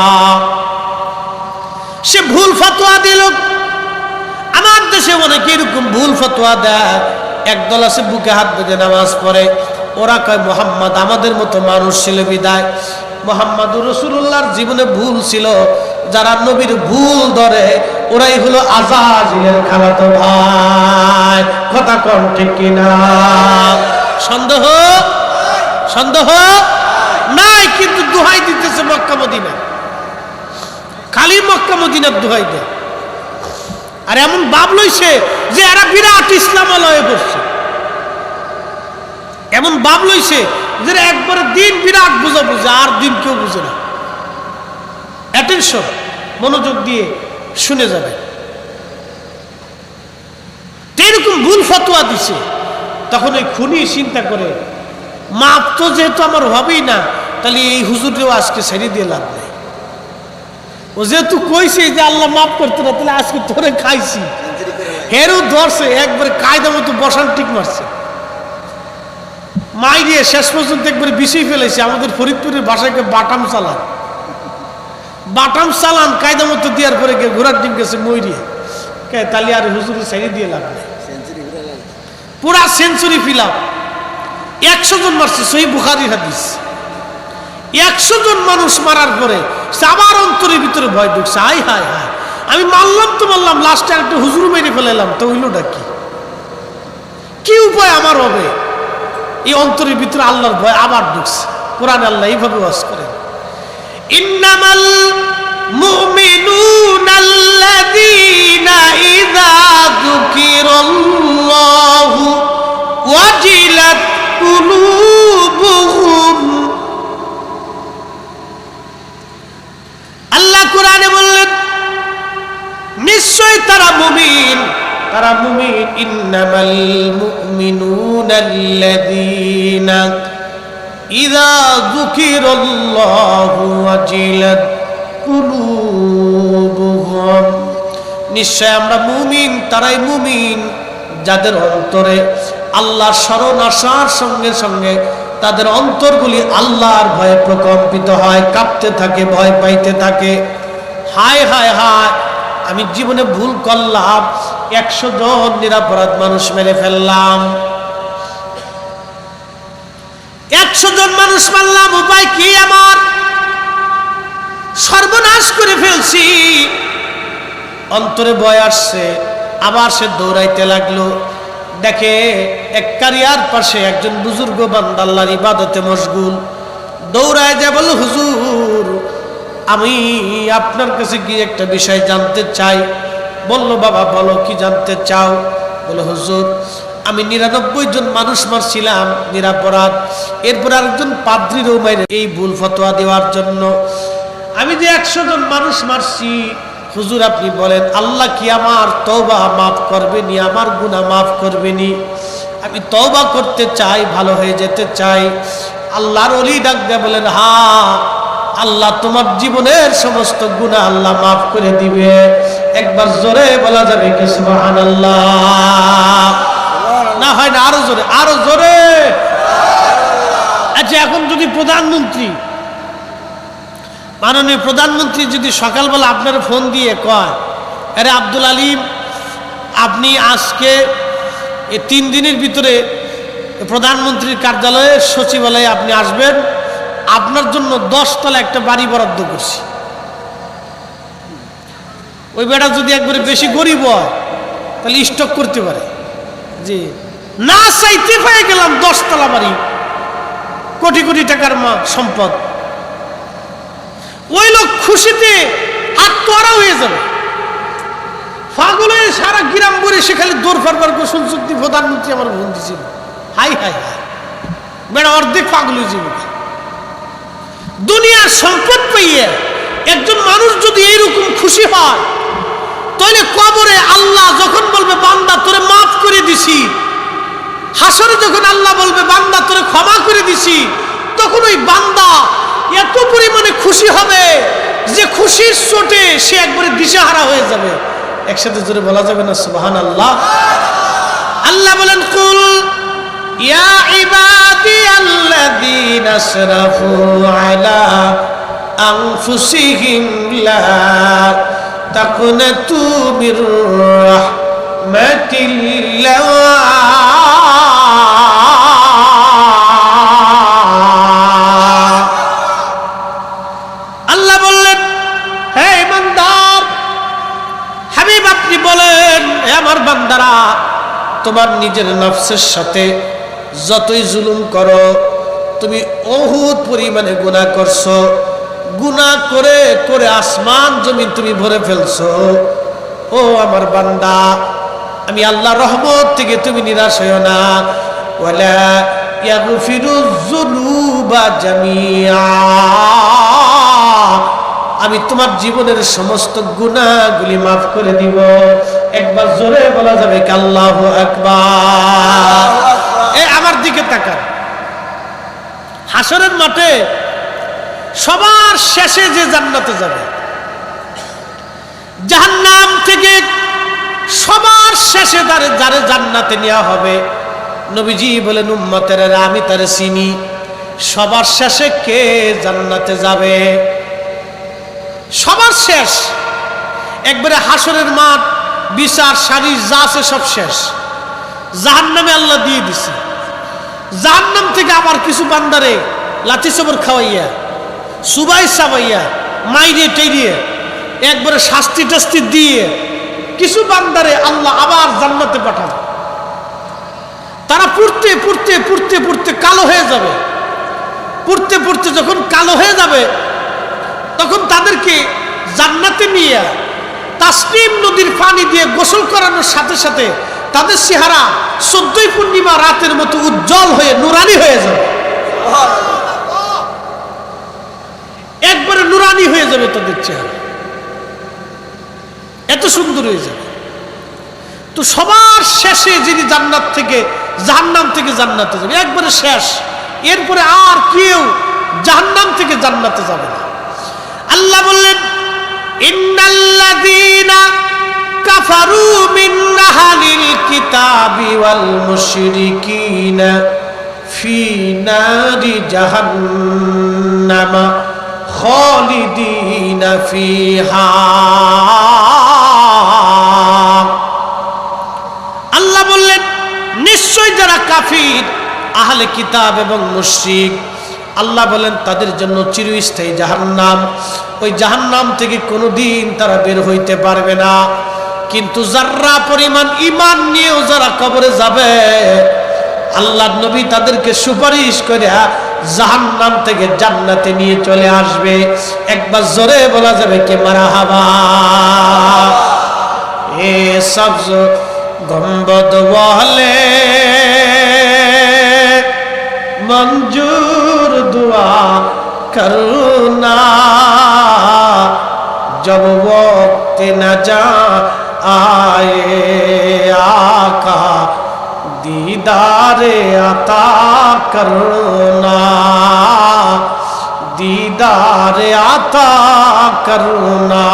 সে ভুল ফতোয়া দিল। আমার দেশে অনেকে এরকম ভুল ফতোয়া দেয়। একদল আছে বুকে হাত বেঁধে নামাজ পড়ে, ওরা কয় মুহাম্মদ আমাদের মতো মানুষ ছিল বিদায় মুহাম্মদুর রাসূলুল্লাহর জীবনে ভুল ছিল। যারা নবীর ভুল ধরে ওরাই হলো আজাজিলের খালাতো ভাই। কথা কোন ঠিক কিনা? সন্দেহ নাই, কিন্তু দোহাই দিতেছে মক্কা মদিনা, খালি মক্কা মদিনার দোহাই দেয়। আর এমন ভাব লইছে যে এরা বিরাট ইসলামালয়ে করছে, এমন ভাব লইছে যে একবারে দিন বিরাট বুঝা বুঝে, আর দিন কেউ বুঝে না। অ্যাটেনশন, মনোযোগ দিয়ে শুনে যাবে। এরকম ভুল ফতোয়া দিছে। তখন ওই খুনি চিন্তা করে, মাপ তো যেহেতু আমার হবেই না, তাহলে এই হুজুরেও আজকে ছেড়ে দিয়ে লাভ নেই। ও যেহেতু কইছে যে আল্লাহ মাফ করতে না, তাহলে আজকে তোরে খাইছি, হেরও ধরছে, একবারে কায়দা মতো বসান ঠিক মারছে, মাই দিয়ে শেষ পর্যন্ত একবারে বিষয় ফেলেছে। আমাদের ফরিদপুরের ভাষাকে বাটাম চালান কায়দা মতো দেওয়ার পরে ঘোড়ার ডিম গেছে ময়রিয়ে, তাহলে আর হুজুরে ছেড়ে দিয়ে লাভ নেই। পুরা সেঞ্চুরি ফিল আপ। 100 জন মারছে, সহিহ বুখারীর হাদিস। 100 জন মানুষ মারার পরে আবার অন্তরের ভিতরে ভয় ঢুকছে, হায় হায় হায়, আমি মারলাম তো মারলাম, লাস্টে একটা হুজুর মেরে ফেলাইলাম, তো হইলটা কি উপায় আমার হবে? এই অন্তরের ভিতরে আল্লাহর ভয় আবার ঢুকছে। কোরআন আল্লাহ এইভাবে ওয়াজ করেন, ইন্নামাল মুমিনুনাল্লাযীনা ইযা যুকিরাল্লাহু ওয়াজিলাত কুলুবুহুম। আল্লাহ কোরআনে বললেন, নিশ্চয় তারা মুমিন, তারা মুমিন। ইন্নামাল মুমিনুনাল্লাযীনা ইযা যুকিরাল্লাহু ওয়াজিলাত কুলুবুহুম। নিশ্চয় আমরা মুমিন, তারাই মুমিন যাদের অন্তরে আল্লাহর স্মরণ আসার সঙ্গে সঙ্গে তাদের অন্তরগুলি আল্লাহর ভয়ে প্রকম্পিত হয়, কাঁপতে থাকে, ভয় পাইতে থাকে। হায় হায় হায়, আমি জীবনে ভুল করলাম, 100 জন নিরপরাধ মানুষ মেরে ফেললাম, 100 জন মানুষ মারলাম, উপায় কি আমার? সর্বনাশ করে ফেলছি। অন্তরে ভয় আসছে, আবার সে দৌড়াইতে লাগলো। দেখে এক কারিয়ার পাশে একজন বুজুর্গ বান্দা আল্লাহর ইবাদতে মশগুল। দৌড়ায় যায়, বলল, হুজুর আমি আপনার কাছে গিয়ে একটা বিষয় জানতে চাই। বলল, বাবা বলো, কি জানতে চাও? বলে, হুজুর আমি 99 জন মানুষ মারছিলাম নিরপরাধ, এরপর আরেকজন পাদ্রীরও মাইরে এই ভুল ফতোয়া দেওয়ার জন্য। আমি যে 100 জন মানুষ মারছি, হুজুর আপনি বলেন আল্লাহ কি আমার তওবা মাফ করবেনি, আমার গুনাহ মাফ করবেনি? আমি তওবা করতে চাই, ভালো হয়ে যেতে চাই। আল্লাহর ওলি ডাক দিয়ে বলেন হ্যাঁ, আল্লাহ তোমার জীবনের সমস্ত গুনাহ আল্লাহ মাফ করে দিবে। একবার জোরে বলা যাবে কি সুবহানাল্লাহ? না হয় না, আরো জোরে, আরো জোরে। আচ্ছা, এখন যদি প্রধানমন্ত্রী, মাননীয় প্রধানমন্ত্রী যদি সকালবেলা আপনার ফোন দিয়ে কয়, আরে আব্দুল আলিম, আপনি আজকে এই 3 দিনের ভিতরে প্রধানমন্ত্রীর কার্যালয়ে সচিবালয়ে আপনি আসবেন, আপনার জন্য 10 তলা একটা বাড়ি বরাদ্দ করছি। ওই বেটা যদি একবারে বেশি গরিব হয় তাহলে স্টক করতে পারে, জি না চাইতে পেয়ে গেলাম 10 তলা বাড়ি, কোটি কোটি টাকার সম্পদ। ওই লোক খুশিতে আত্মহারা হয়ে যাবে, পাগল হয়ে সারা গ্রাম ভরে সে খালি দৌড় ফারবার করে শুনছি প্রধানমন্ত্রী আমার ফোন দিয়েছিল। হাই হাই হাই, বেড়া অর্ধেক পাগল হয়ে যাবে। দুনিয়ার সম্পদ পেয়ে একজন মানুষ যদি এইরকম খুশি হয়, তাহলে কবরে আল্লাহ যখন বলবে বান্দা তোরে মাফ করে দিছি, হাসরে যখন আল্লাহ বলবে বান্দা তোরে ক্ষমা করে দিছি, তখন ওই বান্দা এত পরিমাণে খুশি হবে যে খুশির চোটে সে একবারে দিশাহারা হয়ে যাবে। একসাথে জোরে বলা যাবে না সুবহানাল্লাহ? আল্লাহ বলেন কুল ইয়া ইবাদিয়াল্লাযীনা আসরাফু আলা আনফুসিহিম লা তাকুনাতু মির রাহমাতিল্লাহ আমার বান্দারা, তোমার নিজের নফসের সাথে যতই জুলুম করো, তুমি অহুত পরিমাণে গুনাহ করছো, গুনাহ করে করে আসমান জমিন তুমি ভরে ফেলছো। ও আমার বান্দা, আমি আল্লাহর রহমত থেকে তুমি নিরাশ হইও না। ওয়ালা ইয়াগফিরুয যুনুবা জামিআ, আমি তোমার জীবনের সমস্ত গুনাহগুলি মাফ করে দিব। একবার জোরে বলা যাবে কি আল্লাহু আকবার? এই আমার দিকে তাকান, হাসরের মাঠে সবার শেষে যে জান্নাতে যাবে, জাহান্নাম থেকে সবার শেষে যারে জান্নাতে নেওয়া হবে, নবীজি বলেন উম্মতেরা আমি তারে চিনি। সবার শেষে কে জান্নাতে যাবে? সবার শেষ একবারে হাসরের মাঠ, বিচার সারি যা আছে সব শেষ, জাহান্নামে আল্লাহ দিয়ে দিছে। জাহান্নাম থেকে আবার কিছু বান্দারে লাঠি সবর খাওয়াইয়া, সুবাই চাবাইয়া, মাইরে টেরিয়ে একবারে শাস্তি টাস্তি দিয়ে কিছু বান্দারে আল্লাহ আবার জান্নাতে পাঠাবে। তারা পড়তে পড়তে পড়তে পড়তে কালো হয়ে যাবে। পড়তে পড়তে যখন কালো হয়ে যাবে, তখন তাদেরকে জান্নাতে নিয়ে তাসনিম নদীর পানি দিয়ে গোসল করানোর সাথে সাথে তাদের চেহারা 14 পূর্ণিমা রাতের মতো উজ্জ্বল হয়ে নুরানি হয়ে যাবে। একবারে নুরানি হয়ে যাবে তাদের চেহারা, এত সুন্দর হয়ে যাবে। তো সবার শেষে যিনি জান্নাত থেকে জাহান্নাম থেকে জান্নাতে যাবে, একবারে শেষ, এরপরে আর কেউ জাহান্নাম থেকে জান্নাতে যাবে না। আল্লাহ বললেন ইন্নাল্লাযীনা কাফারু মিন আহলিল কিতাবি ওয়াল মুশরিকিনা ফি নারি জাহান্নাম খালিদিনা ফিহা। আল্লাহ বললেন নিশ্চয় যারা কাফির, আহলে কিতাব এবং মুশরিক, আল্লাহ বলেন তাদের জন্য চিরস্থায়ী জাহান্নাম। ওই জাহান্নাম থেকে কোনোদিন তারা বের হইতে পারবে না। কিন্তু যারা পরিমাণ ঈমান নিয়েও যারা কবরে যাবে, আল্লাহর নবী তাদেরকে সুপারিশ করে জাহান্নাম থেকে জান্নাতে নিয়ে চলে আসবে। একবার জোরে বলা যাবে কে মারহাবা। এ সবজ গম্বদ ওয়ালে मंजूर दुआ करना जब वक्त वक्त न जा आए आका दीदार अता करना दीदार अता करना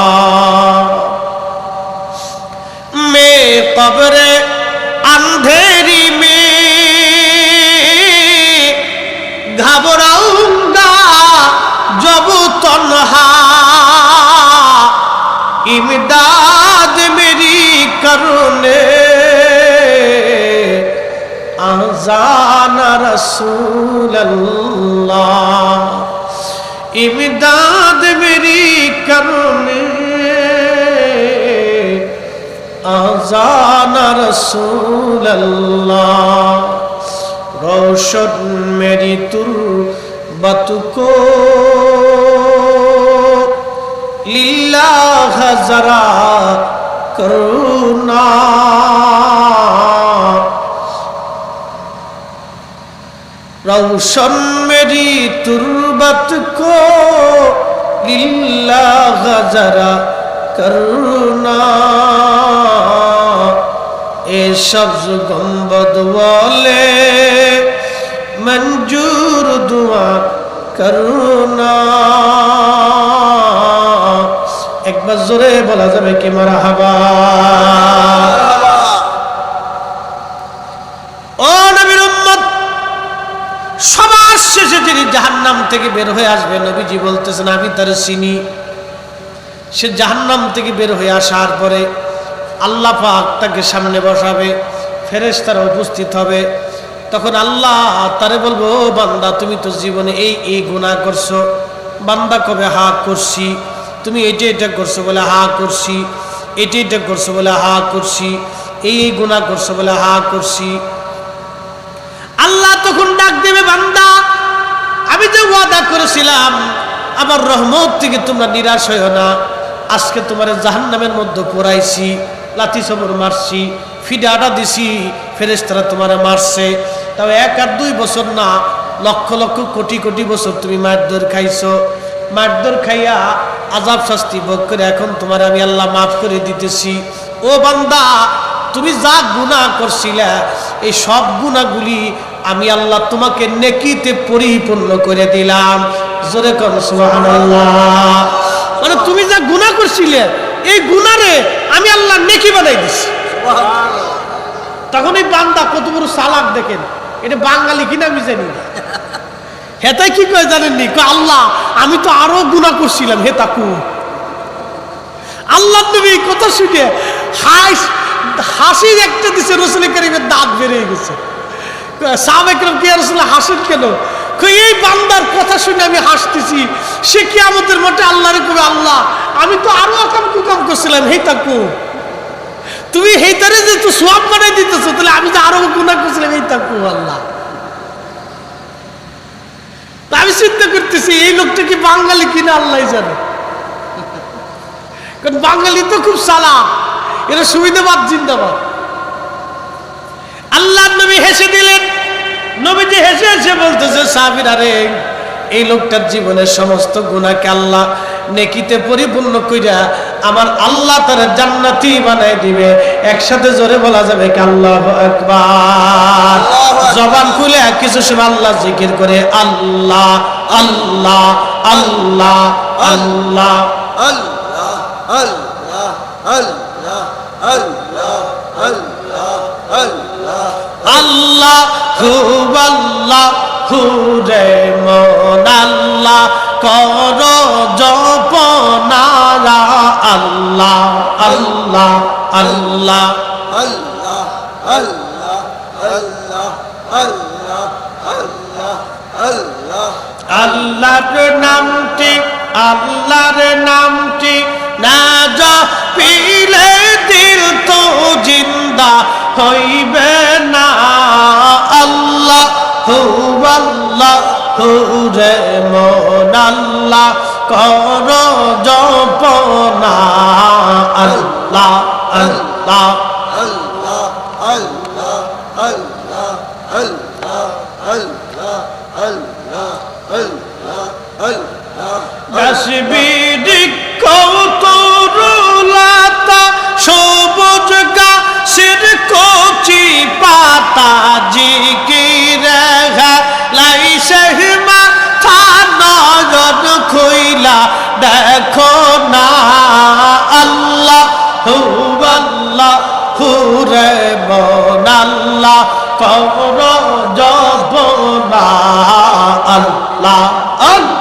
मैं कब्र अंधेरी में घबराऊंगा जब तन्हा इमदाद मेरी करने आज़ान रसूल अल्लाह इमदाद मेरी करने आज़ान रसूल अल्लाह रोशन मेरी तुर्बत को लिल्लाह जरा करुणा रोशन मेरी तुर्बत को लिल्लाह जरा करुणा ए सब्ज गुंबद वाले मंजूर दुआ करुणा एक बार जोरे बोला जाए कि मरहबा ओ नबीर उम्मत সবার শেষে যিনি জাহান্নাম থেকে বের হয়ে আসবে নবীজি বলতেছেন আমি তার চিনি সে জাহান্নাম থেকে বের হয়ে আসার পরে আল্লাহ পাক তাকে সামনে বসাবে ফেরেশতারা উপস্থিত হবে তখন আল্লাহ তারে বলবো ও বান্দা তুমি তো জীবনে এই গুনাহ করছো বান্দা কবে হা করছি তুমি এটা করছো বলে হা করছি এটা করছো বলে হা করছি এই গুনাহ করছো বলে হা করছি আল্লাহ তখন ডাক দেবে বান্দা আমি যে ওয়াদা করেছিলাম আমার রহমত থেকে তোমরা নিরাশ হয়ো না আজকে তোমার জাহান্নামের মধ্যে পোড়াইছি লাথি সবর মারছি ফিডাটা দিছি ফেরেশতারা তোমারে মারছে তাও 1 আর 2 বছর না লক্ষ লক্ষ কোটি কোটি বছর তুমি মারধর খাইছো মারধর খাইয়া আযাব শাস্তি ভোগ করে এখন তোমার আমি আল্লাহ মাফ করে দিতেছি ও বান্দা তুমি যা গুনাহ করছিলা এই সব গুনাহগুলি আমি আল্লাহ তোমাকে নেকিতে পরিপূর্ণ করে দিলাম জোরে কোন সুবহানাল্লাহ মানে তুমি যা গুনাহ করছিলে এই গুনারে আমি আল্লাহ নেকি বানাই দিছি সুবহানাল্লাহ তখন এই বান্দা কত বড় চালাক দেখেন এটা বাঙালি কিনা আমি জানি না হেতাই কি কয় জানেননি কয় আল্লাহ আমি তো আরো গুনাহ করছিলাম হেতাকু আল্লাহ নবী কথা শুনে হাসির একটা দিছে রাসূল কারীমের দাঁত বের হয়ে গেছে সাহাবা একরাম কি রাসূলুল্লাহ হাসেন কেন কই এই বান্দার কথা শুনে আমি হাসতেছি সে কিয়ামতের মাঠে আল্লাহরে কবে আল্লাহ আমি তো আরো কাম কুকাম করছিলাম হেতাকু তুমি হেতারে যে তো সওয়াব বানাই দিতেছো তাহলে আমি যে আরো গুনাহ করছিলাম হেতাকু আল্লাহ আমি চিন্তা করতেছি এই লোকটা কি বাঙালি কিনা আল্লাহই জানে কারণ বাঙালি তো খুব চালাক এরা সুবিধাবাদ জিন্দাবাদ আল্লাহ নবী হেসে দিলেন নবীজি হেসে হেসে বলতেছে সাহাবীরা রে এই লোকটার জীবনের সমস্ত গুনাহকে আল্লাহ নেকিতে পরিপূর্ণ কইরা আমার আল্লাহ তার জান্নাতি বানাই দিবে একসাথে জোরে বলা যাবে কি আল্লাহু আকবার জবান খুলে কিছু সময় আল্লাহ জিকির করে আল্লাহ আল্লাহ আল্লাহ আল্লাহ আল্লাহ আল্লাহ আল্লাহ আল্লাহ আল্লাহ আল্লাহ আল্লাহ আল্লাহ হুরে মন আল্লাহ কর জপনা আল্লাহ আল্লাহ আল্লাহ আল্লাহ আল্লাহ আল্লাহ আল্লাহ আল্লাহ আল্লাহ আল্লাহর নামটি না জপিলে দিল তো জিন্দা হইবে না আল্লাহ আল্লাহ হুরে মন আল্লাহ কর জপনা আল্লাহ আল্লাহ আল্লাহ আল্লাহ আল্লাহ আল্লাহ আল্লাহ আল্লাহ আল্লাহ আল্লাহ তাসবিহ কওতরুলা তাজিকিরে লাইছে মাথা নয়ন খুইলা দেখো না আল্লাহ হু আল্লাহ হুরে মন আল্লাহ কর জপনা আল্লাহ আল্লাহ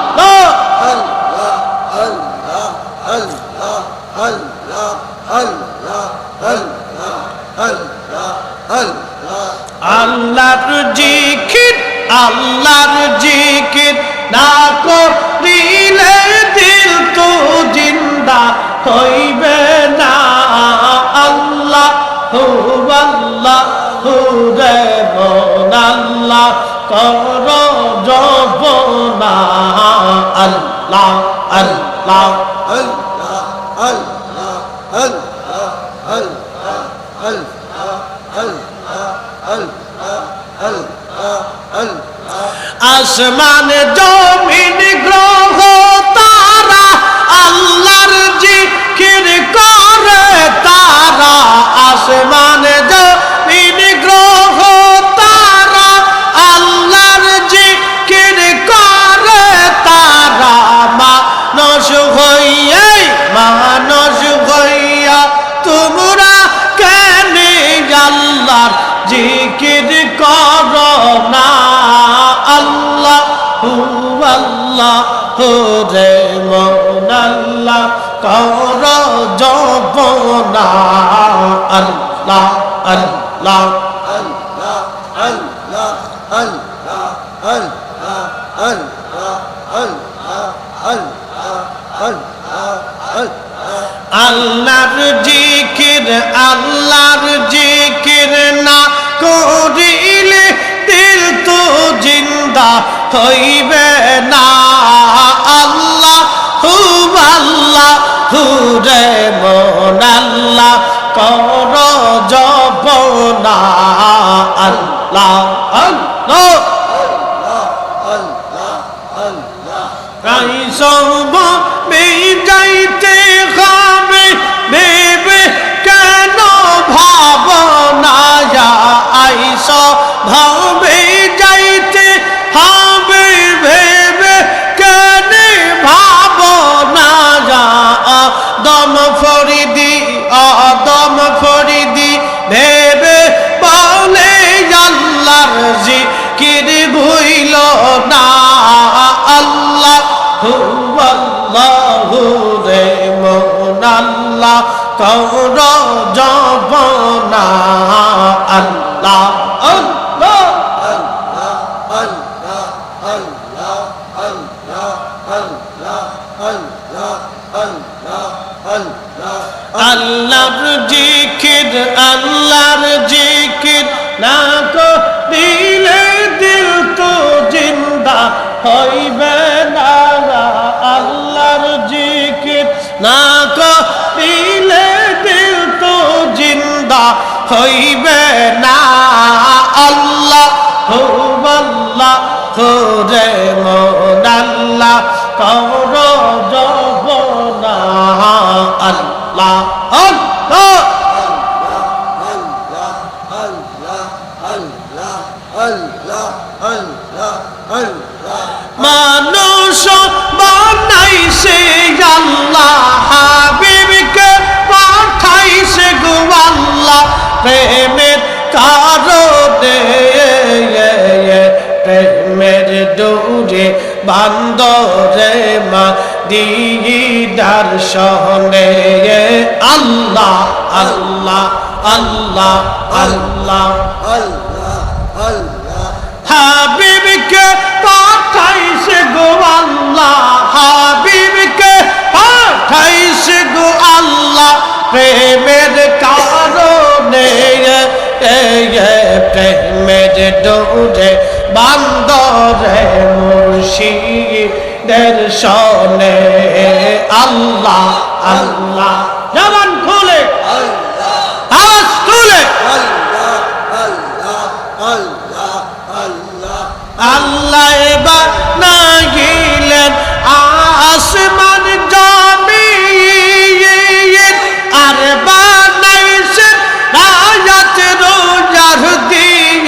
আল্লাহর জিকির আল্লাহর জিকির না করিলে দিল তো জিন্দা হইবে না আল্লাহ হু আল্লাহ হুরে মন আল্লাহ কর জপনা আল্লাহ আল্লাহ আল্লাহ আল্লাহ আল্লাহ আল্লাহ আসমান জমিন গ্রহ তারা আল্লাহর জিকির করে তারা আসমান জমিন গ্রহ তারা আল্লাহর জিকির করে তারা মানুষ হইয়া তোমরা কেন আল্লাহর জিকির করো না আল্লাহ হু আল্লাহ হুরে মন আল্লাহ কর জপনা আল্লাহ আল্লাহ আল্লাহ আল্লাহ আল্লাহ আল্লাহ আল্লাহ আল্লাহ আল্লাহর জিকির আল্লাহর জিকির না করিলে দিল তো জিন্দা হইবে না আল্লাহ হু আল্লাহ হুরে মন আল্লাহ কর জপনা আল্লাহ আল্লাহ সব যাইতে হবে ভেবে কেন ভাবনা আইস ভাবে যাইতে হবে ভেবে কেন ভাবনা দম ফরিদি আদম ফরিদি ভেবে বলে আল্লাহর জিকির ভুইল না আল্লাহ হু আল্লাহ রে মন আল্লাহ কর জপনা আল্লাহ আল্লাহ আল্লাহ আল্লাহ আল্লাহ আল্লাহ আল্লাহ আল্লাহ আল্লাহ আল্লাহ আল্লাহর জিকির আল্লাহর জিকির না করিলে দিল তো জিন্দা হইবে না আল্লাহর জিকির না করিলে দিল তো জিন্দা হইবে না আল্লাহ হু আল্লাহ হুরে মন আল্লাহ কর জপনা আল্লাহ আল্লাহ মানুষ বানাইছে আল্লাহ হাবিবকে পাঠাইছে গো আল্লাহ প্রেমের কারণে প্রেমের ডোরে বান্দরে মা দিদার সহনে আল্লাহ আল্লাহ আল্লাহ আল্লাহ আল্লাহ আল্লাহ হাবিবকে পাঠাইছে গো আল্লাহ হাবিবকে পাঠাইছে গো আল্লাহ প্রেমের কারণে প্রেমের ডোরে বান্দরে মুর্শিদের সনে আল্লাহ আল্লাহ জবান খুলে আওয়াজ তুলে আল্লাহ বানাইলেন আসমান জমিন আর বানাইছেন রাত রোজার দিন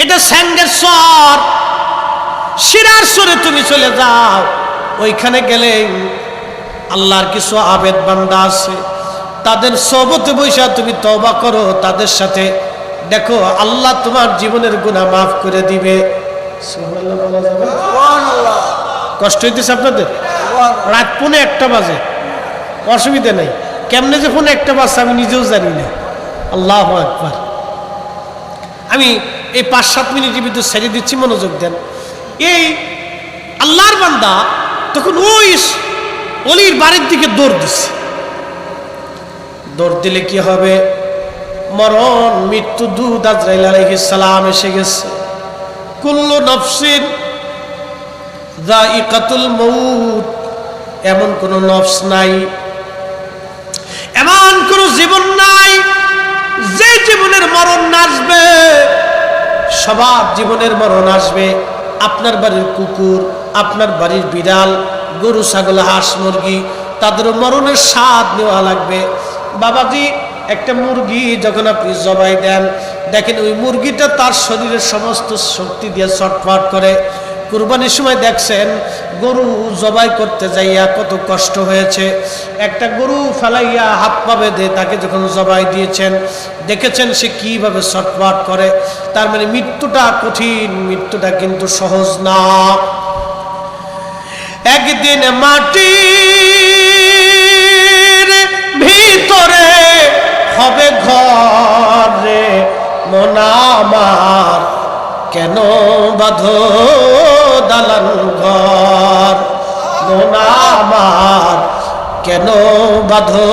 এটা স্যান্ডের সর, শিরার সরে তুমি চলে যাও। ওইখানে গেলে আল্লাহর কিছু আবেদ বান্দা আছে, তাদের সোহবতে বৈশা তুমি তওবা করো তাদের সাথে, দেখো আল্লাহ তোমার জীবনের গুনাহ মাফ করে দিবে। সুবহানাল্লাহ বলা যাবে? সুবহানাল্লাহ। কষ্ট হইতেছে আপনাদের? রাত 1:45 বাজে, অসুবিধা নেই। কেমনে যে 1:45 বাজছে আমি নিজেও জানি না। আল্লাহু আকবার। আমি এই 5-7 মিনিটের ভিতর ছেড়ে দিচ্ছি, মনোযোগ দেন। এই আল্লাহর বান্দা তখন ওই অলির বাড়ির দিকে দৌড় দিচ্ছে। দৌড় দিলে কি হবে? মরণ, মৃত্যু দূত আজরাইল আলাইহিস সালাম এসে গেছে। কুল্লু নফসিন যায়িকাতুল মউত, এমন কোন নফস নাই, এমন কোন জীবন নাই যে জীবনের মরণ না আসবে। সবার জীবনের মরণ আসবে। আপনার বাড়ির কুকুর, আপনার বাড়ির বিড়াল, গরু, ছাগল, হাঁস, মুরগি, তাদেরও মরণের স্বাদ নেওয়া লাগবে। বাবাজি, একটা মুরগি যখন আপনি জবাই দেন, দেখেন ওই মুরগিটা তার শরীরের সমস্ত শক্তি দিয়ে ছটফট করে। কুরবানির সময় দেখছেন গরু জবাই করতে যাইয়া কত কষ্ট হয়েছে। একটা গরু ফেলাইয়া হাত পা বেঁধে তাকে যখন জবাই দিয়েছেন, দেখেছেন সে কিভাবে ছটফট করে। তার মানে মৃত্যুটা কঠিন, মৃত্যুটা কিন্তু সহজ না। একদিন মাটির ভিতরে হবে ঘর রে মন আমার, কেন বাঁধো দালান ঘর, মন আমার কেন বাঁধো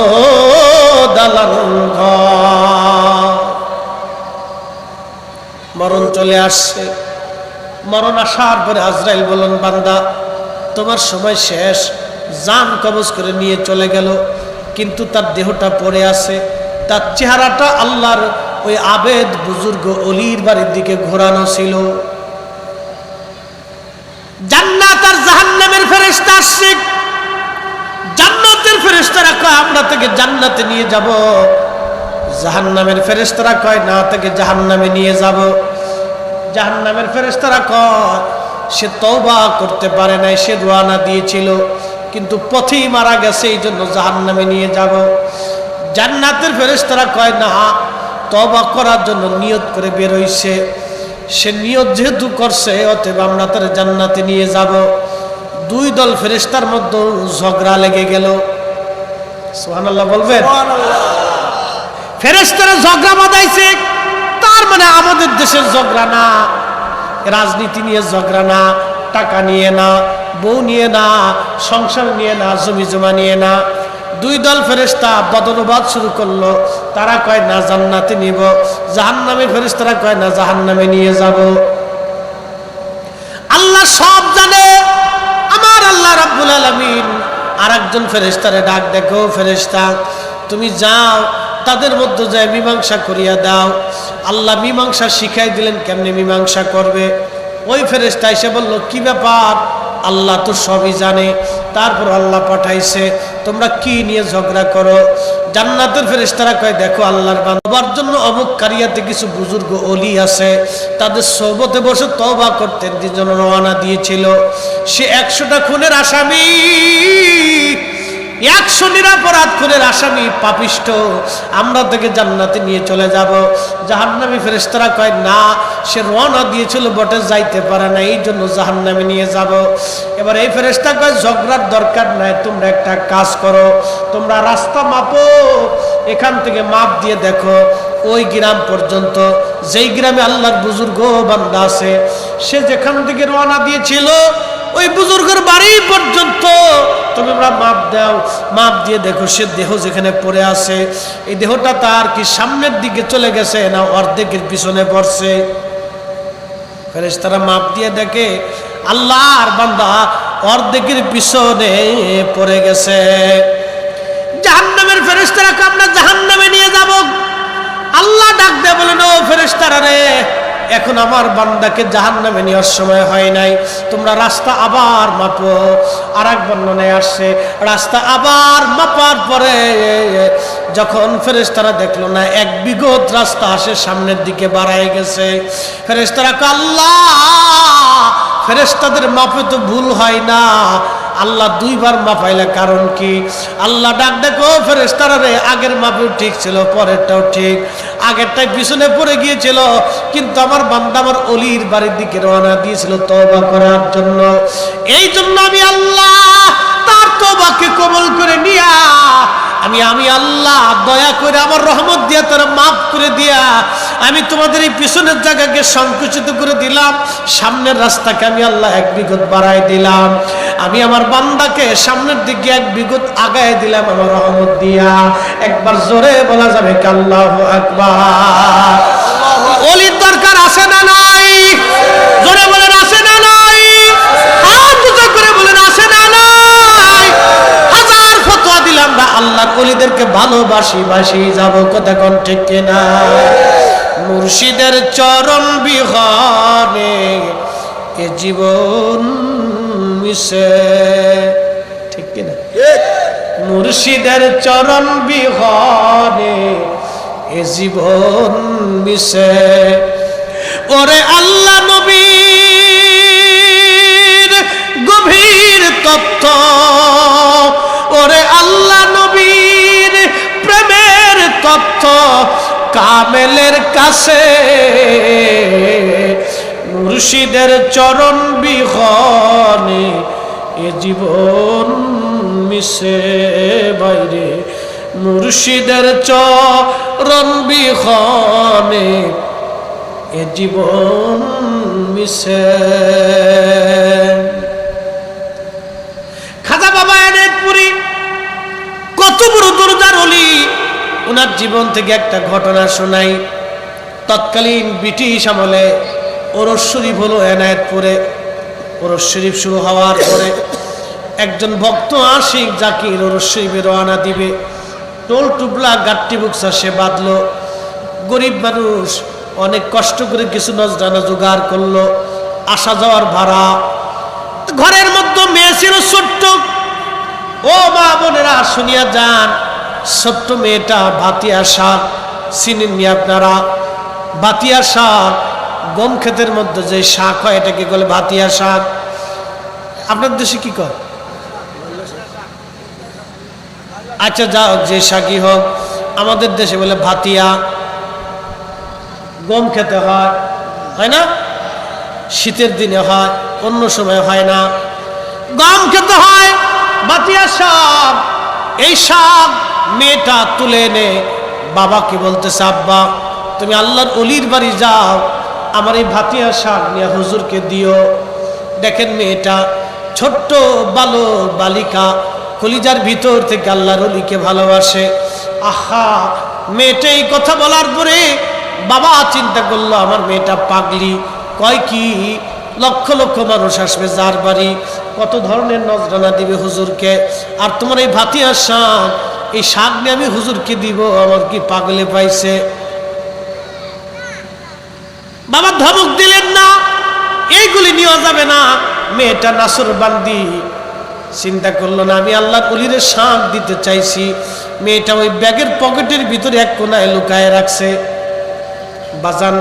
দালান ঘর। মরণ চলে আসছে। মরণ আসার পরে আজরাইল বললেন, বান্দা তোমার সময় শেষ। জান কবজ করে নিয়ে চলে গেল, কিন্তু তার দেহটা পড়ে আছে। তার চেহারাটা আল্লাহর ওই আবেদ বুজুর্গ অলির বাড়ির দিকে ঘোরানো ছিল। জান্নাত আর জাহান্নামের ফেরেশতা আসছে। জান্নাতের ফেরেশতারা কয় আমরা তাকে জান্নাতে নিয়ে যাব, জাহান্নামের ফেরেশতারা কয় না, তাকে জাহান্নামে নিয়ে যাব। জাহান্নামের ফেরেশতারা কয় সে তওবা করতে পারে নাই, সে রওনা দিয়েছিল কিন্তু পথেই মারা গেছে, এই জন্য জাহান্নামে নিয়ে যাব। জান্নাতের ফেরেশতারা কয় না, তওবা করার জন্য নিয়ত করে বের হইছে, সে নিয়ত যেহেতু করছে অতএব আমরা তার জান্নাতে নিয়ে যাব। দুই দল ফেরেশতার মধ্যে ঝগড়া লেগে গেল। সুবহানাল্লাহ বলবেন? ফেরেশতারা ঝগড়া বাঁধাইছে। তার মানে আমাদের দেশের ঝগড়া না, রাজনীতি নিয়ে ঝগড়া না, টাকা নিয়ে না, বউ নিয়ে না, সংসার নিয়ে না, জমি জমা নিয়ে না। দুই দল ফেরেশতা বদনবাদ শুরু করলো। তারা কয় না জান্নাতে নিব, জাহান্নামের ফেরেশতারা কয় না জাহান্নামে নিয়ে যাব। আল্লাহ সব জানে। আমার আল্লাহ রাব্বুল আলামিন আরেকজন ফেরেশতারে ডাক, দেখো ফেরেশতা তুমি যাও তাদের মধ্যে যায় মীমাংসা করিয়া দাও। আল্লাহ মীমাংসা শিখাই দিলেন কেমনে মীমাংসা করবে। ওই ফেরেশতা এসে বলল, কি ব্যাপার? আল্লাহ তো সবই জানে। তারপর আল্লাহ পাঠাইছে, তোমরা কি নিয়ে ঝগড়া করো? জান্নাতের ফেরেশতারা কয়, দেখো আল্লাহর বান্দার জন্য অমুক কারিয়াতে কিছু বুজুর্গ ওলি আছে, তাদের সোহবতে বসে তওবা করতে জন্য রওনা দিয়েছিল। সে 100টা খুনের আসামি, 100 নিরাপরাধ খুনের আসামি, পাপিষ্ঠ। আমরা তাকে জান্নাতে নিয়ে চলে যাব। জাহান্নামী ফেরেশতারা কয় না, সে রওনা দিয়েছিল বটে, যাইতে পারে না, এই জন্য জাহান্নামে নিয়ে যাব। এবার এই ফেরেশতা কয়, ঝগড়ার দরকার নাই, তোমরা একটা কাজ করো, তোমরা রাস্তা মাপো, এখান থেকে মাপ দিয়ে দেখো ওই গ্রাম পর্যন্ত, যেই গ্রামে আল্লাহর বুজুর্গ বান্দা আছে, সে যেখান থেকে রওনা দিয়েছিল ওই বুজুর্গের বাড়ি পর্যন্ত তোমরা মাপ দাও। মাপ দিয়ে দেখো সে দেহ যেখানে পড়ে আছে, এই দেহটা তার কি সামনের দিকে চলে গেছে না অর্ধেকের পিছনে পড়ছে। ফেরেশতারা মাপ দিয়ে দেখে আল্লাহর বান্দা অর্ধেকের পিছনে পড়ে গেছে। জাহান্নামের ফেরেশতারা আমরা জাহান্নামে নিয়ে যাব। আল্লাহ ডাক দিয়ে বলেন, ও ফেরেশতারা রে, এখন আমার বান্দাকে জাহান্নামে নেওয়ার সময় হয় নাই, তোমরা রাস্তা আবার মাপো। আর এক বর্ণনায় আসছে, রাস্তা আবার মাপার পরে যখন ফেরেশতারা দেখলো না এক বিগত রাস্তা আসে সামনের দিকে বাড়ায় গেছে, ফেরেশতারা কয় আল্লাহ ফেরেশতাদের মাপে তো ভুল হয় না, আল্লাহ দুইবার মাপাইলে কারণ কি? আল্লাহ ডাক দেখো ফেরেশতারা রে, আগের মাপেও ঠিক ছিল, পরেরটাও ঠিক, আগেরটাই পিছনে পড়ে গিয়েছিল, কিন্তু আমার বান্দা আমার অলির বাড়ির দিকে রওনা দিয়েছিল তওবা করার জন্য। এই জন্য আমি আল্লাহ তার তওবাকে কবুল করে নিয়া আমি আল্লাহ দয়া করে আমার রহমত দিয়া তারা মাফ করে দিয়া আমি তোমাদের এই পিছনের জায়গাকে সংকুচিত করে দিলাম, সামনের রাস্তাকে আমি আল্লাহ এক বিগত বাড়াই দিলাম, আমি আমার বান্দাকে সামনের দিকে এক বিগত আগায় দিলাম আমার রহমত দিয়া। একবার জোরে বলা যাবে কি আল্লাহু আকবার? ওলির দরকার আছে না নাই? জোরে বলেন আছে না নাই? হাত উঁচু করে বলেন আছে না নাই? হাজার ফতোয়া দিলাম না, আল্লাহর ওলিদেরকে ভালোবাসি বাসি যাব, কথা কোন ঠিক কিনা? মুর্শিদের চরণ বিহনে এ জীবন মিশে, ঠিক কিনা? মুর্শিদের চরণ বিহনে এ জীবন মিশে। ওরে আল্লাহ নবীর গভীর তত্ত্ব, ওরে আল্লাহ নবীর প্রেমের তত্ত্ব কামেলের কাছে, মুর্শিদের চরণ বিহনে এ জীবন মিশে বাইরে, মুর্শিদের চরণ বিহনে এ জীবন মিশে। খাজা বাবা এনায়েতপুরী কত বড় দরজার ওলি, ওনার জীবন থেকে একটা ঘটনা শোনাই। তৎকালীন ব্রিটিশ আমলে ওরস শরীফ হলো এনায়েতপুরে। ওরস শরীফ শুরু হওয়ার পরে একজন ভক্ত আশিক জাকির ওরস শরীফে রওনা দিবে, টোল টুবলা গাট্টি বুকসা সে বাঁধলো। গরিব মানুষ অনেক কষ্ট করে কিছু নজরানা জোগাড় করলো, আসা যাওয়ার ভাড়া। ঘরের মধ্যে মেয়ে ছিল ছোট্ট। ও মা বোনেরা শুনিয়া যান, ছোট্ট মেয়েটা ভাতিয়া শাক, চিনেননি আপনারা? ভাতিয়া শাক গম ক্ষেতের মধ্যে যে শাক হয় এটাকে বলে ভাতিয়া শাক। আপনার দেশে কি কয়? আচ্ছা যাও, যে শাকই হোক, আমাদের দেশে বলে ভাতিয়া। গম খেতে হয়, হয় না? শীতের দিনে হয়, অন্য সময় হয় না। গম খেতে হয়, ভাতিয়া শাক। এই শাক মেয়েটা তুলে এনে বাবাকে বলতেছে, আব্বা তুমি আল্লাহর অলির বাড়ি যাও, আমার এই ভাতিয়া শাক নিয়ে হুজুরকে দিও। দেখেন মেয়েটা ছোট্ট বালিকা, কলিজার ভিতর থেকে আল্লাহর অলিকে ভালোবাসে। আহা, মেয়েটা এই কথা বলার পরে বাবা চিন্তা করলো আমার মেয়েটা পাগলি, কয় কি লক্ষ লক্ষ মানুষ আসবে যার বাড়ি, কত ধরনের নজরানা দিবে হুজুরকে, আর তোমার এই ভাতিয়া শাক, এই শাক নিয়ে আমি হুজুরকে দিব, আমার কি পাগলে পাইছে? বাবা ধমক দিলেন না, এইগুলি নেওয়া যাবে না। মেয়েটা নাসর বান্দি চিন্তা করলো না, আমি আল্লাহর ওলির শাক দিতে চাইছি। মেয়েটা ওই ব্যাগের পকেটের ভিতরে এক কোনায় লুকায় রাখছে। বাজান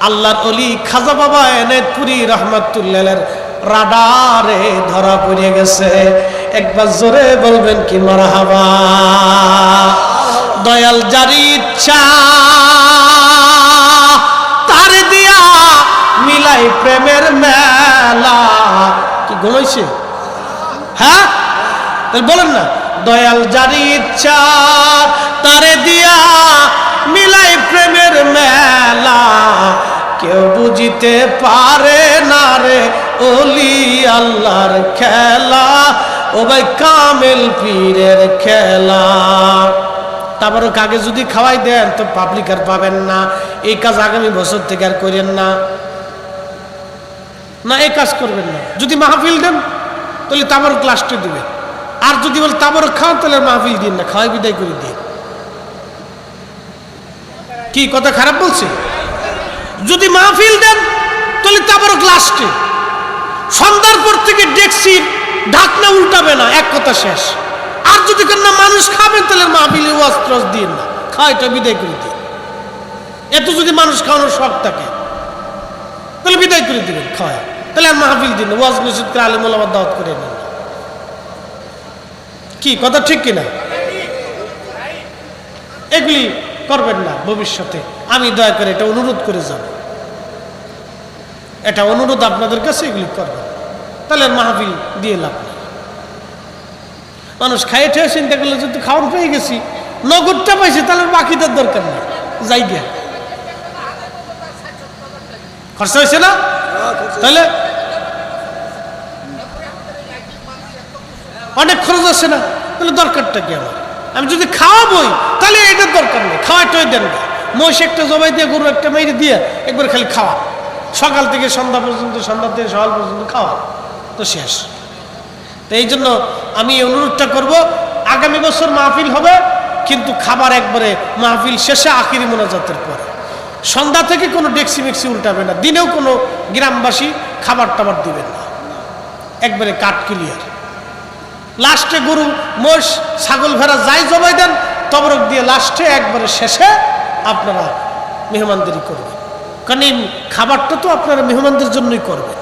আল্লাহর ওলি খাজা বাবা এনায়েতপুরী রহমাতুল্লাহের রাডারে ধরা পড়ে গেছে। একবার জোরে বলবেন কি মারহাবা? দয়াল জারি ইচ্ছা তার দিয়া মিলাই প্রেমের মেলা। কি ঘুমাইছে? হ্যাঁ তাহলে বলেন না, দয়াল জারি ইচ্ছা তারে দিয়া মিলাই প্রেমের মেলা, কেউ বুঝিতে পারে না রে ওলি আল্লাহর খেলা, ও ভাই কামেল পীরের খেলা। তারপরে কাকে যদি খাওয়াই দেন তো পাবলিক আর পাবেন না। এই কাজ আগামী বছর থেকে আর করেন না, না এই কাজ করবেন না। যদি মাহফিল দেন তাহলে তাবর ক্লাসটা দিবে, আর যদি বলে তাবর খাওয়ান তাহলে মাহফিল দিন না, খাওয়াই বিদায় করে দিন। কি কথা খারাপ বলছে? যদি মাহফিল দেন তাহলে তাবর ক্লাসটি সন্ধ্যার পর থেকে ডেকসি ঢাকনা উল্টাবে না, এক কথা শেষ। আর যদি না মানুষ খাবেন তাহলে মাহফিলে ওয়াজ টস দিন না, খাওয়াইটা বিদায় করে দিন। এত যদি মানুষ খাওয়ানোর শখ থাকে তাহলে বিদায় করে দিবেন খাওয়ায়, তাহলে আর মাহফিল দিন ওয়াজ নসিহত করে আলেম ওলামার দাওয়াত করে নেন। কি কথা ঠিক কিনা? এগুলি করবেন না ভবিষ্যতে, আমি দয়া করে এটা অনুরোধ করে যাব, এটা অনুরোধ আপনাদের কাছে, এগুলি করবেন, তাহলে আর মাহফিল দিয়ে লাভ নেই। মানুষ খাইয়ে ঠেয়ে চিন্তা করলে যদি খাওয়ান পেয়ে গেছি, নগদটা পাইছে, তাহলে বাকিটার দরকার নেই, যাই গিয়া খরচা হয়েছে না, তাহলে অনেক খরচ আছে না, তাহলে দরকারটা কি আমার? আমি যদি খাওয়াবই তাহলে এটার দরকার নেই, খাওয়াটাই দেন না। মহিষ একটা জবাই দিয়ে, গরু একটা মেরে দিয়ে একবার খালি খাওয়া, সকাল থেকে সন্ধ্যা পর্যন্ত, সন্ধ্যা থেকে সকাল পর্যন্ত খাওয়া, তো শেষ। তো এই জন্য আমি এই অনুরোধটা করব, আগামী বছর মাহফিল হবে, কিন্তু খাবার একবারে মাহফিল শেষে আখিরি মোনাজাতের পরে, সন্ধ্যা থেকে কোনো ডেক্সি মেক্সি উল্টাবে না, দিনেও কোনো গ্রামবাসী খাবার টাবার দিবেন না, একবারে কাট ক্লিয়ার। লাস্টে গরু মোষ ছাগল ভেড়া যাই জবাই দেন তবরক দিয়ে লাস্টে একবারে শেষে আপনারা মেহমানদারি করবেন, কারণ এই খাবারটা তো আপনারা মেহমানদের জন্যই করবেন।